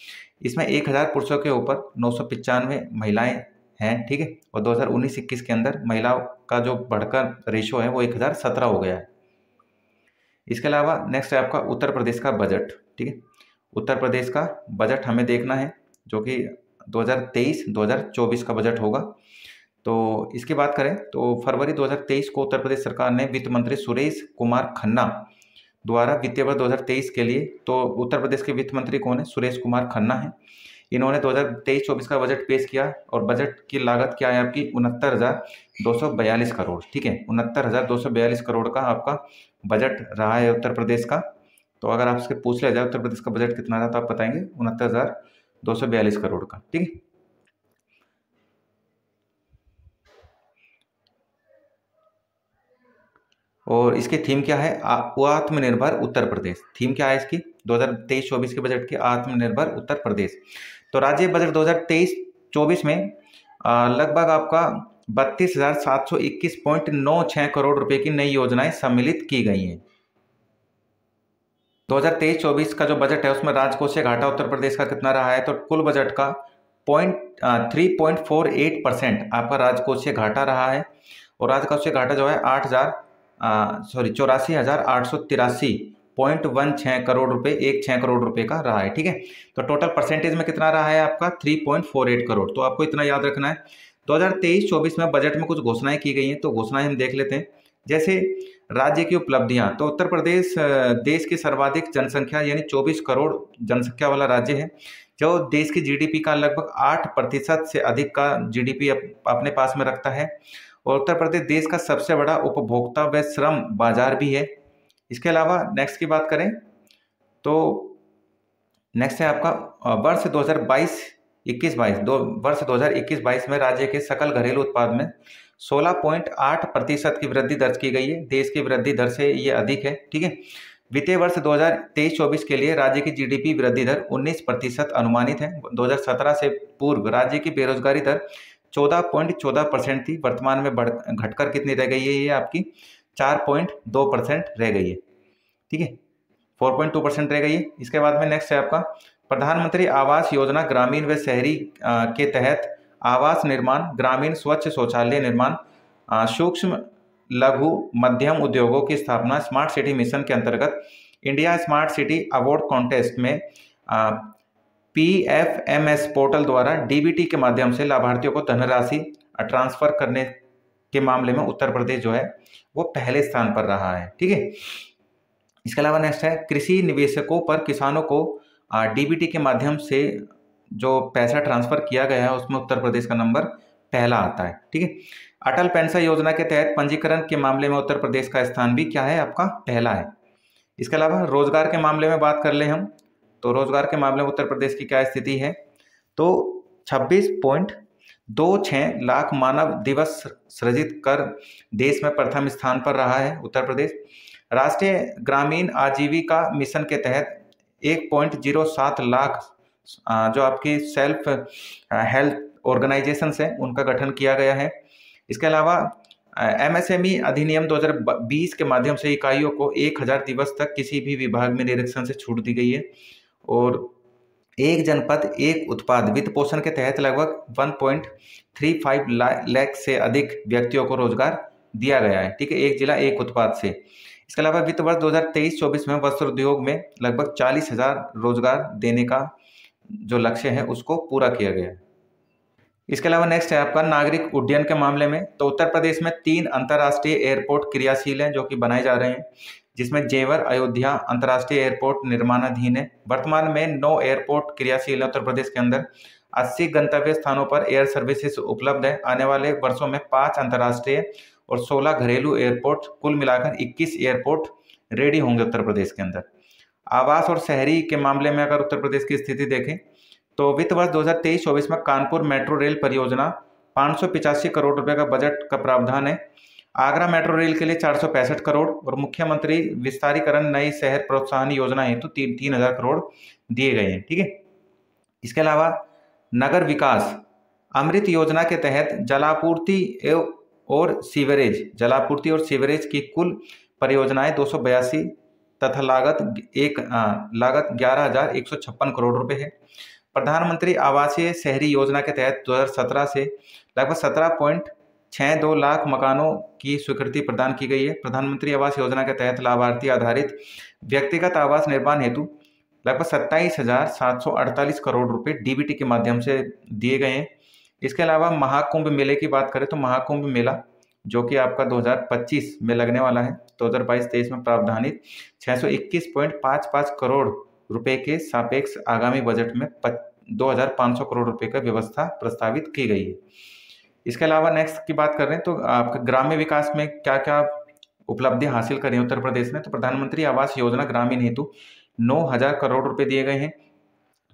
इसमें 1000 पुरुषों के ऊपर 995 महिलाएं हैं। ठीक है। और 2019-21 के अंदर महिलाओं का जो बढ़कर रेशो है वो 1017 हो गया है। इसके अलावा नेक्स्ट है आपका उत्तर प्रदेश का बजट। ठीक है। उत्तर प्रदेश का बजट हमें देखना है, जो कि 2023-2024 का बजट होगा। तो इसकी बात करें तो फरवरी 2023 को उत्तर प्रदेश सरकार ने वित्त मंत्री सुरेश कुमार खन्ना द्वारा वित्तीय वर्ष 2023 के लिए, तो उत्तर प्रदेश के वित्त मंत्री कौन है? सुरेश कुमार खन्ना है। इन्होंने 2023-24 का बजट पेश किया और बजट की लागत क्या है आपकी? 69,242 करोड़। ठीक है। 69,242 करोड़ का आपका बजट रहा है उत्तर प्रदेश का। तो अगर आपसे पूछ लिया जाए उत्तर प्रदेश का बजट कितना रहा तो आप बताएंगे 69,242 करोड़ का। ठीक है। और इसकी थीम क्या है? आत्मनिर्भर उत्तर प्रदेश। थीम क्या है इसकी 2023-24 के बजट की? आत्मनिर्भर उत्तर प्रदेश। तो राज्य बजट 2023-24 में लगभग आपका 32,721.96 करोड़ रुपए की नई योजनाएं सम्मिलित की गई हैं। 2023-24 का जो बजट है उसमें राजकोषीय घाटा उत्तर प्रदेश का कितना रहा है? तो कुल बजट का 3.48% आपका राजकोषीय घाटा रहा है। और राजकोषीय घाटा जो है 84,813.16 करोड़ रुपए, 16 करोड़ रुपए का रहा है। ठीक है, तो टोटल परसेंटेज में कितना रहा है आपका? 3.48 करोड़। तो आपको इतना याद रखना है। 2023-24 में बजट में कुछ घोषणाएं की गई हैं, तो घोषणाएं हम देख लेते हैं। जैसे राज्य की उपलब्धियां, तो उत्तर प्रदेश देश की सर्वाधिक जनसंख्या यानी 24 करोड़ जनसंख्या वाला राज्य है, जो देश की जीडीपी का लगभग 8% से अधिक का जीडीपी अपने पास में रखता है। और उत्तर प्रदेश देश का सबसे बड़ा उपभोक्ता व श्रम बाजार भी है। इसके अलावा नेक्स्ट की बात करें तो नेक्स्ट है आपका वर्ष 2021-22 में राज्य के सकल घरेलू उत्पाद में 16.8% की वृद्धि दर्ज की गई है। देश की वृद्धि दर से ये अधिक है। ठीक है, वित्तीय वर्ष 2023-24 के लिए राज्य की जीडीपी वृद्धि दर 19% अनुमानित है। 2017 से पूर्व राज्य की बेरोजगारी दर 14.14% थी, वर्तमान में घटकर कितनी रह गई है? ये आपकी 4.2% रह गई है। ठीक है, 4.2% रह गई है। इसके बाद में नेक्स्ट है आपका प्रधानमंत्री आवास योजना ग्रामीण व शहरी के तहत आवास निर्माण, ग्रामीण स्वच्छ शौचालय निर्माण, सूक्ष्म लघु मध्यम उद्योगों की स्थापना, स्मार्ट सिटी मिशन के अंतर्गत India smart city award contest में PFMS पोर्टल द्वारा डीबीटी के माध्यम से लाभार्थियों को धनराशि ट्रांसफर करने के मामले में उत्तर प्रदेश जो है वो पहले स्थान पर रहा है। ठीक है, इसके अलावा नेक्स्ट है कृषि निवेशकों पर किसानों को डीबीटी के माध्यम से जो पैसा ट्रांसफर किया गया है उसमें उत्तर प्रदेश का नंबर पहला आता है। ठीक है, अटल पेंशन योजना के तहत पंजीकरण के मामले में उत्तर प्रदेश का स्थान भी क्या है? आपका पहला है। इसके अलावा रोजगार के मामले में बात कर ले हम, तो रोजगार के मामले में उत्तर प्रदेश की क्या स्थिति है? तो 26.26 लाख मानव दिवस सृजित कर देश में प्रथम स्थान पर रहा है उत्तर प्रदेश। राष्ट्रीय ग्रामीण आजीविका मिशन के तहत 1.07 लाख जो आपकी सेल्फ हेल्प ऑर्गेनाइजेशंस हैं उनका गठन किया गया है। इसके अलावा MSME अधिनियम 2020 के माध्यम से इकाइयों को 1000 दिवस तक किसी भी विभाग में निरीक्षण से छूट दी गई है। और एक जनपद एक उत्पाद वित्त पोषण के तहत लगभग 1.35 लाख से अधिक व्यक्तियों को रोजगार दिया गया है। ठीक है, एक जिला एक उत्पाद से। इसके अलावा वित्त वर्ष 2023-24 में वस्त्र उद्योग में लगभग 40,000 रोजगार देने का जो लक्ष्य है उसको पूरा किया गया है। इसके अलावा नेक्स्ट है आपका नागरिक उड्डयन के मामले में, तो उत्तर प्रदेश में 3 अंतर्राष्ट्रीय एयरपोर्ट क्रियाशील हैं जो कि बनाए जा रहे हैं, जिसमें जेवर अयोध्या अंतर्राष्ट्रीय एयरपोर्ट निर्माणाधीन है। वर्तमान में 9 एयरपोर्ट क्रियाशील है उत्तर प्रदेश के अंदर। 80 गंतव्य स्थानों पर एयर सर्विसेज उपलब्ध है। आने वाले वर्षों में 5 अंतर्राष्ट्रीय और 16 घरेलू एयरपोर्ट, कुल मिलाकर 21 एयरपोर्ट रेडी होंगे उत्तर प्रदेश के अंदर। आवास और शहरी के मामले में अगर उत्तर प्रदेश की स्थिति देखें तो वित्त वर्ष 2023-24 में कानपुर मेट्रो रेल परियोजना 585 करोड़ रुपए का बजट का प्रावधान है। आगरा मेट्रो रेल के लिए 465 करोड़ और मुख्यमंत्री विस्तारीकरण नई शहर प्रोत्साहन योजना हेतु 3,000 करोड़ दिए गए हैं। ठीक है, इसके अलावा नगर विकास अमृत योजना के तहत जलापूर्ति और सीवरेज की कुल परियोजनाएं 282 तथा लागत 11,156 करोड़ रुपए है। प्रधानमंत्री आवासीय शहरी योजना के तहत 2017 से लगभग 17.62 लाख मकानों की स्वीकृति प्रदान की गई है। प्रधानमंत्री आवास योजना के तहत लाभार्थी आधारित व्यक्तिगत आवास निर्माण हेतु लगभग 27,748 करोड़ रुपए डीबीटी के माध्यम से दिए गए हैं। इसके अलावा महाकुंभ मेले की बात करें तो महाकुंभ मेला जो कि आपका 2025 में लगने वाला है, 2022-23 में प्रावधानित 621.55 करोड़ रुपए के सापेक्ष आगामी बजट में 2,500 करोड़ रुपए का व्यवस्था प्रस्तावित की गई है। इसके अलावा नेक्स्ट की बात कर रहे हैं तो आपका ग्राम्य विकास में क्या क्या उपलब्धि हासिल करी उत्तर प्रदेश ने, तो प्रधानमंत्री आवास योजना ग्रामीण हेतु 9,000 करोड़ रुपए दिए गए हैं।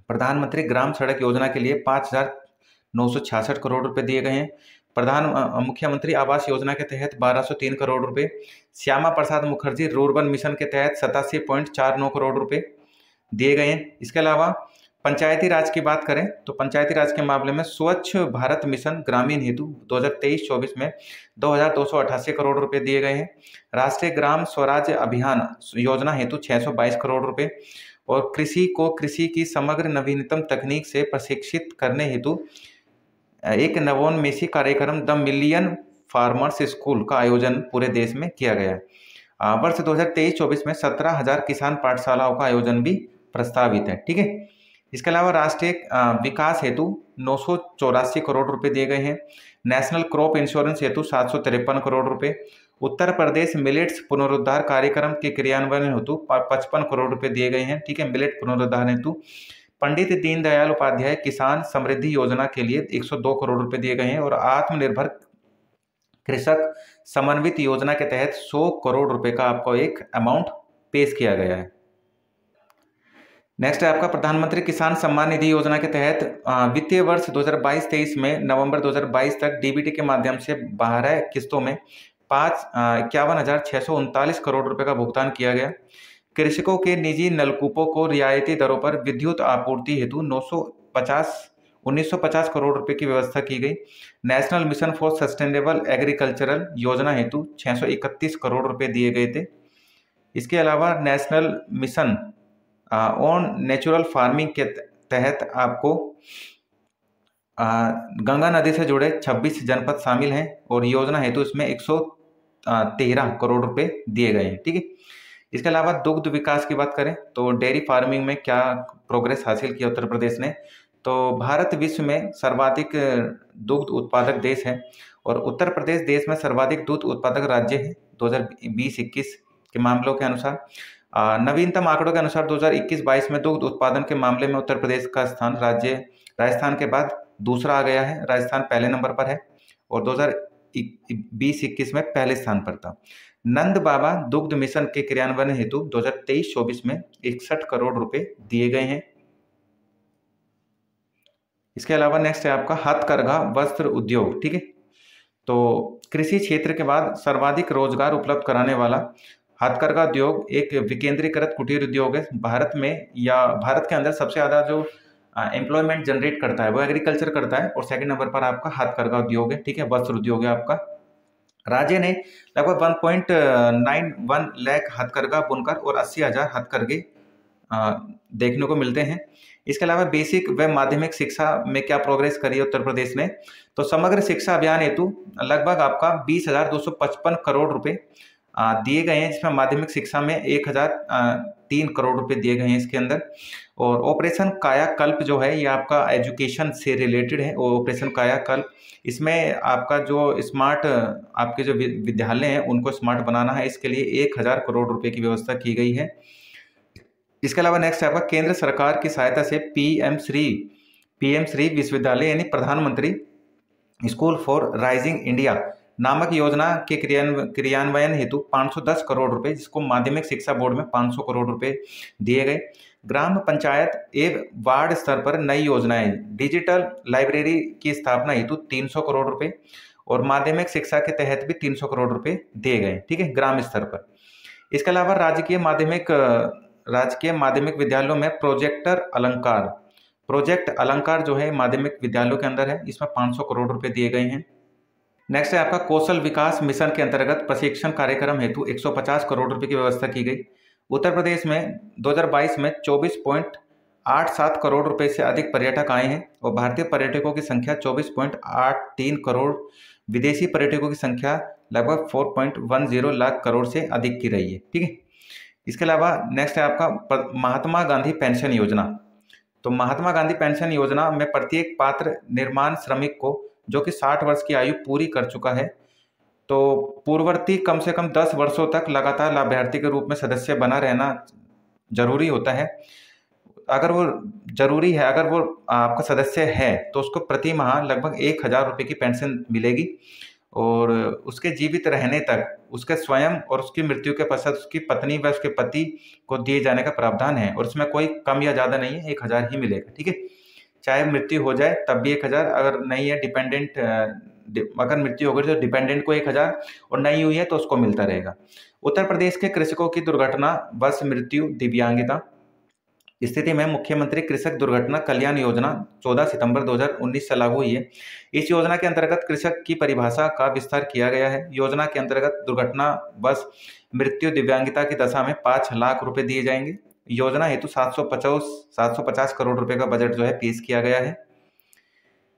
प्रधानमंत्री ग्राम सड़क योजना के लिए 5,966 करोड़ रुपए दिए गए हैं। मुख्यमंत्री आवास योजना के तहत 1203 करोड़ रुपए, श्यामा प्रसाद मुखर्जी रूर्बन मिशन के तहत 87.49 करोड़ रुपए दिए गए हैं। इसके अलावा पंचायती राज की बात करें तो पंचायती राज के मामले में स्वच्छ भारत मिशन ग्रामीण हेतु 2023-24 में 2288 करोड़ रुपए दिए गए हैं। राष्ट्रीय ग्राम स्वराज अभियान योजना हेतु 622 करोड़ रुपए और कृषि की समग्र नवीनतम तकनीक से प्रशिक्षित करने हेतु एक नवोन्मेषी कार्यक्रम द मिलियन फार्मर्स स्कूल का आयोजन पूरे देश में किया गया है। वर्ष 2023-24 में 17,000 किसान पाठशालाओं का आयोजन भी प्रस्तावित है। ठीक है, इसके अलावा राष्ट्रीय विकास हेतु 984 करोड़ रुपए दिए गए हैं। नेशनल क्रॉप इंश्योरेंस हेतु 753 करोड़ रुपए। उत्तर प्रदेश मिलेट्स पुनरुद्धार कार्यक्रम के क्रियान्वयन हेतु 55 करोड़ रुपए दिए गए हैं। ठीक है, मिलेट पुनरुद्धार हेतु पंडित दीनदयाल उपाध्याय किसान समृद्धि योजना के लिए 102 करोड़ रुपए दिए गए हैं और आत्मनिर्भर कृषक समन्वित योजना के तहत 100 करोड़ रुपए का आपको एक अमाउंट पेश किया गया है। नेक्स्ट है आपका प्रधानमंत्री किसान सम्मान निधि योजना के तहत वित्तीय वर्ष 2022-23 में नवंबर 2022 तक डीबीटी के माध्यम से 12 किस्तों में 51,639 करोड़ रुपए का भुगतान किया गया। कृषकों के निजी नलकूपों को रियायती दरों पर विद्युत आपूर्ति हेतु 1950 करोड़ रुपए की व्यवस्था की गई। National mission for sustainable agricultural योजना हेतु 631 करोड़ रुपए दिए गए थे। इसके अलावा national mission on natural farming के तहत आपको गंगा नदी से जुड़े 26 जनपद शामिल हैं और योजना हेतु इसमें 113 करोड़ रुपए दिए गए हैं। ठीक है, इसके अलावा दुग्ध विकास की बात करें तो डेयरी फार्मिंग में क्या प्रोग्रेस हासिल किया उत्तर प्रदेश ने, तो भारत विश्व में सर्वाधिक दुग्ध उत्पादक देश है और उत्तर प्रदेश देश में सर्वाधिक दूध उत्पादक राज्य है 2020-21 के मामलों के अनुसार। नवीनतम आंकड़ों के अनुसार 2021-22 में दुग्ध उत्पादन के मामले में उत्तर प्रदेश का स्थान राजस्थान के बाद दूसरा आ गया है। राजस्थान पहले नंबर पर है और 2020-21 में पहले स्थान पर था। नंद बाबा दुग्ध मिशन के क्रियान्वयन हेतु 2023-24 में 61 करोड़ रुपए दिए गए हैं। इसके अलावा नेक्स्ट है आपका हथकरघा वस्त्र उद्योग। ठीक है, तो कृषि क्षेत्र के बाद सर्वाधिक रोजगार उपलब्ध कराने वाला हथकरघा उद्योग एक विकेंद्रीकृत कुटीर उद्योग है। भारत में या भारत के अंदर सबसे ज्यादा जो एम्प्लॉयमेंट जनरेट करता है वो एग्रीकल्चर करता है और सेकंड नंबर पर आपका हथकरघा उद्योग है। ठीक है, वस्त्र उद्योग है आपका। राज्य ने लगभग 1.91 लाख हथकरघा बुनकर और 80,000 हथकरघे देखने को मिलते हैं। इसके अलावा बेसिक व माध्यमिक शिक्षा में क्या प्रोग्रेस करी है उत्तर प्रदेश ने, तो समग्र शिक्षा अभियान हेतु लगभग आपका 20,255 करोड़ रुपए दिए गए हैं, जिसमें माध्यमिक शिक्षा में 1,003 करोड़ रुपए दिए गए हैं इसके अंदर। और ऑपरेशन कायाकल्प जो है ये आपका एजुकेशन से रिलेटेड है। और ऑपरेशन कायाकल्प इसमें आपका जो स्मार्ट आपके जो विद्यालय हैं उनको स्मार्ट बनाना है, इसके लिए 1,000 करोड़ रुपए की व्यवस्था की गई है। इसके अलावा नेक्स्ट आपका केंद्र सरकार की सहायता से पीएम श्री विश्वविद्यालय यानी प्रधानमंत्री स्कूल फॉर राइजिंग इंडिया नामक योजना के क्रियान्वयन हेतु 510 करोड़ रुपए, जिसको माध्यमिक शिक्षा बोर्ड में 500 करोड़ रुपए दिए गए। ग्राम पंचायत एवं वार्ड स्तर पर नई योजनाएं, डिजिटल लाइब्रेरी की स्थापना हेतु 300 करोड़ रुपए और माध्यमिक शिक्षा के तहत भी 300 करोड़ रुपए दिए गए। ठीक है, ग्राम स्तर पर। इसके अलावा राजकीय माध्यमिक विद्यालयों में प्रोजेक्ट अलंकार जो है माध्यमिक विद्यालयों के अंदर है, इसमें 500 करोड़ रुपए दिए गए हैं। नेक्स्ट है आपका कौशल विकास मिशन के अंतर्गत प्रशिक्षण कार्यक्रम हेतु 150 करोड़ रुपए की व्यवस्था की गई। उत्तर प्रदेश में 2022 में 24.87 करोड़ रुपए से अधिक पर्यटक आए हैं और भारतीय पर्यटकों की संख्या 24.83 करोड़, विदेशी पर्यटकों की संख्या लगभग 4.10 लाख करोड़ से अधिक की रही है। ठीक है, इसके अलावा नेक्स्ट है आपका महात्मा गांधी पेंशन योजना। तो महात्मा गांधी पेंशन योजना में प्रत्येक पात्र निर्माण श्रमिक को जो कि 60 वर्ष की आयु पूरी कर चुका है, तो पूर्ववर्ती कम से कम 10 वर्षों तक लगातार लाभार्थी के रूप में सदस्य बना रहना जरूरी होता है। अगर वो आपका सदस्य है तो उसको प्रति माह लगभग 1,000 रुपये की पेंशन मिलेगी और उसके जीवित रहने तक उसके स्वयं और उसकी मृत्यु के पश्चात उसकी पत्नी व उसके पति को दिए जाने का प्रावधान है और इसमें कोई कम या ज़्यादा नहीं है, 1,000 ही मिलेगा। ठीक है, चाहे मृत्यु हो जाए तब भी 1,000, अगर नहीं है डिपेंडेंट अगर मृत्यु हो गई तो डिपेंडेंट को 1,000 और नहीं हुई है तो उसको मिलता रहेगा। उत्तर प्रदेश के कृषकों की दुर्घटना वश मृत्यु दिव्यांगता स्थिति में मुख्यमंत्री कृषक दुर्घटना कल्याण योजना 14 सितंबर 2019 से लागू हुई है। इस योजना के अंतर्गत कृषक की परिभाषा का विस्तार किया गया है। योजना के अंतर्गत दुर्घटना वश मृत्यु दिव्यांगता की दशा में 5 लाख रुपए दिए जाएंगे। योजना हेतु 750 करोड़ रुपए का बजट जो है पेश किया गया है।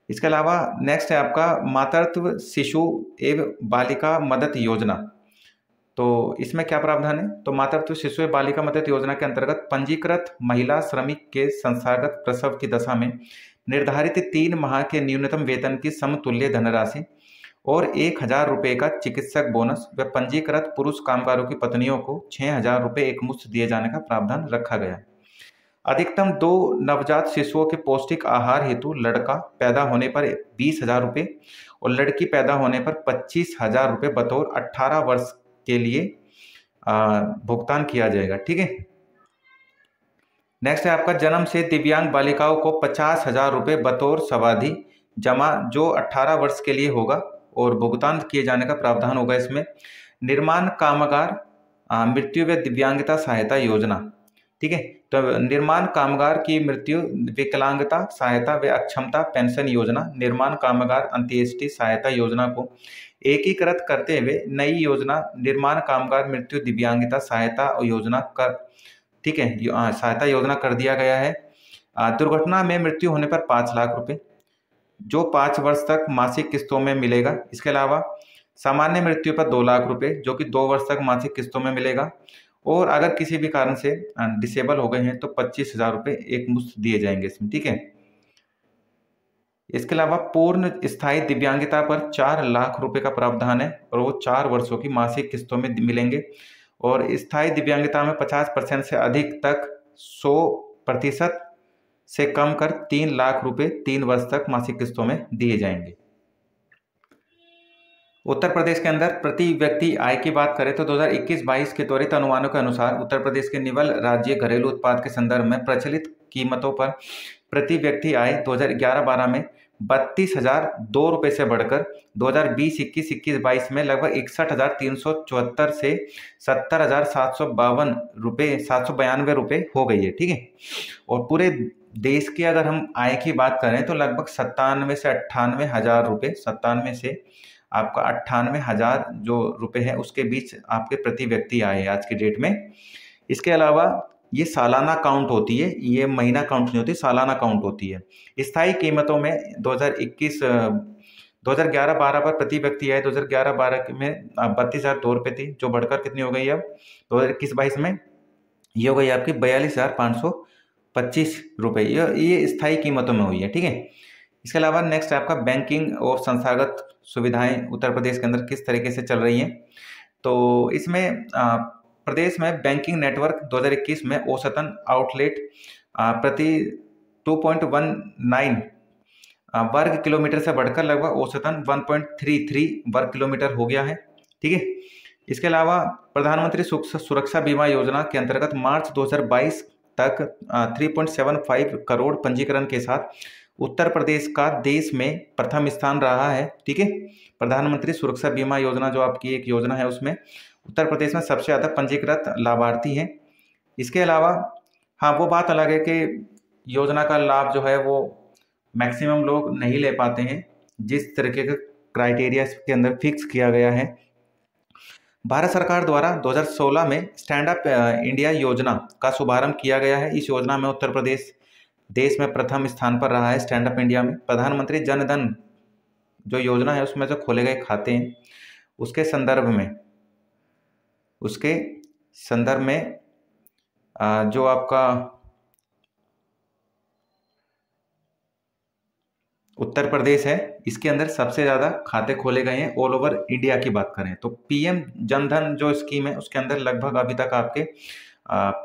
इसके अलावा नेक्स्ट है आपका मातृत्व शिशु एवं बालिका मदद योजना। तो इसमें क्या प्रावधान है? तो मातृत्व शिशु एवं बालिका मदद योजना के अंतर्गत पंजीकृत महिला श्रमिक के संस्थागत प्रसव की दशा में निर्धारित 3 माह के न्यूनतम वेतन की समतुल्य धनराशि और 1,000 रुपये का चिकित्सक बोनस व पंजीकृत पुरुष कामगारों की पत्नियों को 6,000 रुपये एकमुश्त दिए जाने का प्रावधान रखा गया है। अधिकतम 2 नवजात शिशुओं के पौष्टिक आहार हेतु लड़का पैदा होने पर 20,000 रुपये और लड़की पैदा होने पर 25,000 रुपये बतौर 18 वर्ष के लिए भुगतान किया जाएगा। ठीक है। नेक्स्ट है आपका जन्म से दिव्यांग बालिकाओं को 50,000 रुपये बतौर सावधि जमा जो 18 वर्ष के लिए होगा और भुगतान किए जाने का प्रावधान होगा इसमें। निर्माण कामगार मृत्यु व दिव्यांगता सहायता योजना। ठीक है। तो निर्माण कामगार की मृत्यु विकलांगता सहायता व अक्षमता पेंशन योजना निर्माण कामगार अंत्येष्टि सहायता योजना को एकीकृत करते हुए नई योजना निर्माण कामगार मृत्यु दिव्यांगता सहायता योजना कर ठीक है सहायता योजना कर दिया गया है। दुर्घटना में मृत्यु होने पर 5 लाख रुपए जो 5 वर्ष तक मासिक किस्तों में मिलेगा। इसके अलावा सामान्य मृत्यु पर 2 लाख रुपए जो कि 2 वर्ष तक मासिक किस्तों में मिलेगा और अगर किसी भी कारण से डिसेबल हो गए हैं तो 25,000 रुपये एक मुश्त दिए जाएंगे इसमें। ठीक है। इसके अलावा पूर्ण स्थायी दिव्यांगता पर 4 लाख रुपए का प्रावधान है और वो 4 वर्षों की मासिक किस्तों में मिलेंगे और स्थायी दिव्यांगता में 50% से अधिक तक 100% से कम कर 3 लाख रुपए 3 वर्ष तक मासिक किस्तों में दिए जाएंगे। उत्तर प्रदेश के अंदर प्रति व्यक्ति आय की बात करें तो 2021-22 के त्वरित अनुमानों के अनुसार उत्तर प्रदेश के निवल राज्य घरेलू उत्पाद के संदर्भ में प्रचलित कीमतों पर प्रति व्यक्ति आय 2011-12 में 32,002 रुपये से बढ़कर 2020-21 में लगभग 61,374 से 70,792 रुपये हो गई है। ठीक है। और पूरे देश की अगर हम आय की बात करें तो लगभग 97 से 98 हज़ार रुपये 97 से आपका 98,000 जो रुपए है उसके बीच आपके प्रति व्यक्ति आए हैं आज की डेट में। इसके अलावा ये सालाना काउंट होती है, ये महीना काउंट नहीं होती, सालाना काउंट होती है। स्थायी कीमतों में 2011-12 पर प्रति व्यक्ति आए 2011-12 में 32,002 रुपये थी जो बढ़कर कितनी हो गई अब 2021-22 में ये हो गई आपकी 42,525 रुपये। ये स्थायी कीमतों में हुई है। ठीक है। इसके अलावा नेक्स्ट आपका बैंकिंग और संस्थागत सुविधाएं उत्तर प्रदेश के अंदर किस तरीके से चल रही हैं। तो इसमें प्रदेश में बैंकिंग नेटवर्क 2021 में औसतन आउटलेट प्रति 2.19 वर्ग किलोमीटर से बढ़कर लगभग औसतन 1.33 वर्ग किलोमीटर हो गया है। ठीक है। इसके अलावा प्रधानमंत्री सुरक्षा बीमा योजना के अंतर्गत मार्च 2022 तक 3.75 करोड़ पंजीकरण के साथ उत्तर प्रदेश का देश में प्रथम स्थान रहा है। ठीक है। प्रधानमंत्री सुरक्षा बीमा योजना जो आपकी एक योजना है उसमें उत्तर प्रदेश में सबसे ज़्यादा पंजीकृत लाभार्थी हैं। इसके अलावा हाँ वो बात अलग है कि योजना का लाभ जो है वो मैक्सिमम लोग नहीं ले पाते हैं जिस तरीके का क्राइटेरिया के अंदर फिक्स किया गया है। भारत सरकार द्वारा 2016 में स्टैंड अप इंडिया योजना का शुभारंभ किया गया है। इस योजना में उत्तर प्रदेश देश में प्रथम स्थान पर रहा है। स्टैंड अप इंडिया में प्रधानमंत्री जन धन जो योजना है उसमें जो खोले गए खाते हैं उसके संदर्भ में जो आपका उत्तर प्रदेश है इसके अंदर सबसे ज़्यादा खाते खोले गए हैं। ऑल ओवर इंडिया की बात करें तो पीएम जन धन जो स्कीम है उसके अंदर लगभग अभी तक आपके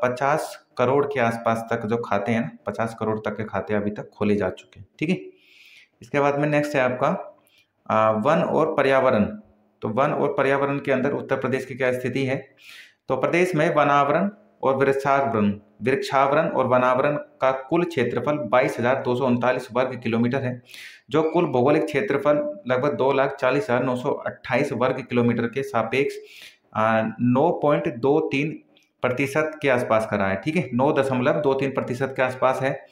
50 करोड़ के आसपास तक जो खाते हैं ना 50 करोड़ तक के खाते अभी तक खोले जा चुके हैं। ठीक है। इसके बाद में नेक्स्ट है आपका वन और पर्यावरण। तो वन और पर्यावरण के अंदर उत्तर प्रदेश की क्या स्थिति है। तो प्रदेश में वनावरण और वृक्षारोपण वृक्षावरण और वनावरण का कुल क्षेत्रफल 22,239 वर्ग किलोमीटर है, जो कुल भौगोलिक क्षेत्रफल लगभग 2,40,928 वर्ग किलोमीटर के सापेक्ष 9.23% के आसपास का रहा है। ठीक है, 9.23% के आसपास है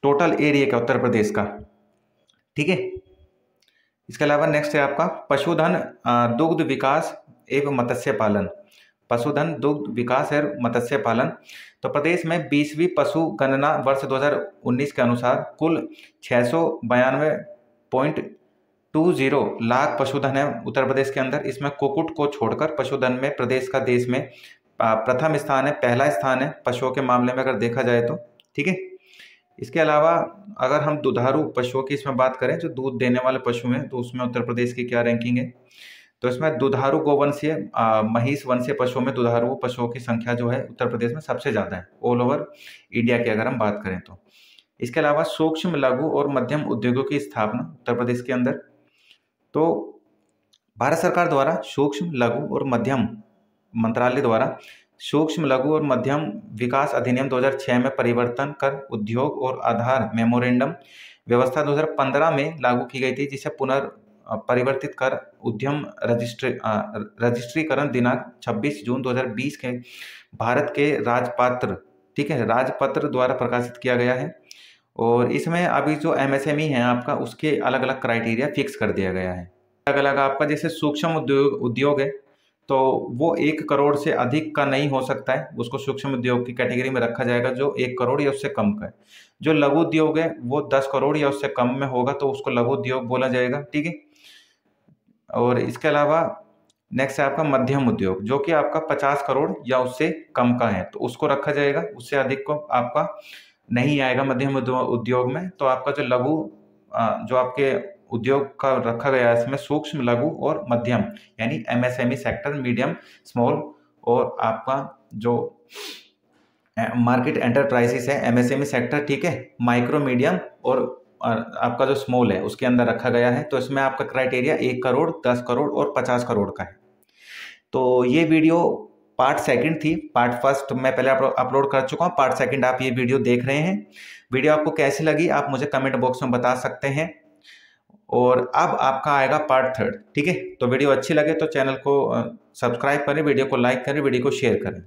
टोटल एरिया का उत्तर प्रदेश का। ठीक है, इसके अलावा नेक्स्ट है आपका पशुधन, दुग्ध विकास एवं मत्स्य पालन। पशुधन, दुग्ध विकास और मत्स्य पालन। तो प्रदेश में 20वीं पशु गणना वर्ष 2019 के अनुसार कुल 692.20 लाख पशुधन है उत्तर प्रदेश के अंदर। इसमें कुक्कुट को छोड़कर पशुधन में प्रदेश का देश में प्रथम स्थान है, पहला स्थान है पशुओं के मामले में अगर देखा जाए तो। ठीक है, इसके अलावा अगर हम दुधारू पशुओं की इसमें बात करें, जो दूध देने वाले पशु हैं, तो उसमें उत्तर प्रदेश की क्या रैंकिंग है। तो इसमें दुधारू गोवंशीय महिष वंशीय पशुओं में दुधारू पशुओं की संख्या जो है उत्तर प्रदेश में सबसे ज़्यादा है ऑल ओवर इंडिया की अगर हम बात करें तो। इसके अलावा सूक्ष्म लघु और मध्यम उद्योगों की स्थापना उत्तर प्रदेश के अंदर। तो भारत सरकार द्वारा सूक्ष्म लघु और मध्यम मंत्रालय द्वारा सूक्ष्म लघु और मध्यम विकास अधिनियम 2006 में परिवर्तन कर उद्योग और आधार मेमोरेंडम व्यवस्था 2015 में लागू की गई थी, जिसे पुनर्परिवर्तित कर उद्यम रजिस्ट्रीकरण दिनांक 26 जून 2020 के भारत के राजपत्र, ठीक है, राजपत्र द्वारा प्रकाशित किया गया है। और इसमें अभी जो MSME है आपका, उसके अलग अलग क्राइटेरिया फिक्स कर दिया गया है। अलग अलग आपका जैसे सूक्ष्म उद्योग है तो वो 1 करोड़ से अधिक का नहीं हो सकता है, उसको सूक्ष्म उद्योग की कैटेगरी में रखा जाएगा जो 1 करोड़ या उससे कम का है। जो लघु उद्योग है वो 10 करोड़ या उससे कम में होगा तो उसको लघु उद्योग बोला जाएगा। ठीक है, और इसके अलावा नेक्स्ट है आपका मध्यम उद्योग, जो कि आपका 50 करोड़ या उससे कम का है, तो उसको रखा जाएगा। उससे अधिक को आपका नहीं आएगा मध्यम उद्योग में। तो आपका जो लघु जो आपके उद्योग का रखा गया है इसमें सूक्ष्म लघु और मध्यम यानी MSME सेक्टर, मीडियम स्मॉल, और आपका जो मार्केट एंटरप्राइजेस है MSME सेक्टर, ठीक है, माइक्रो मीडियम और आपका जो स्मॉल है उसके अंदर रखा गया है। तो इसमें आपका क्राइटेरिया 1 करोड़, 10 करोड़ और 50 करोड़ का है। तो ये वीडियो पार्ट सेकंड थी। पार्ट फर्स्ट मैं पहले अपलोड कर चुका हूँ, पार्ट सेकंड आप ये वीडियो देख रहे हैं। वीडियो आपको कैसी लगी आप मुझे कमेंट बॉक्स में बता सकते हैं। और अब आपका आएगा पार्ट थर्ड। ठीक है, तो वीडियो अच्छी लगे तो चैनल को सब्सक्राइब करें, वीडियो को लाइक करें, वीडियो को शेयर करें।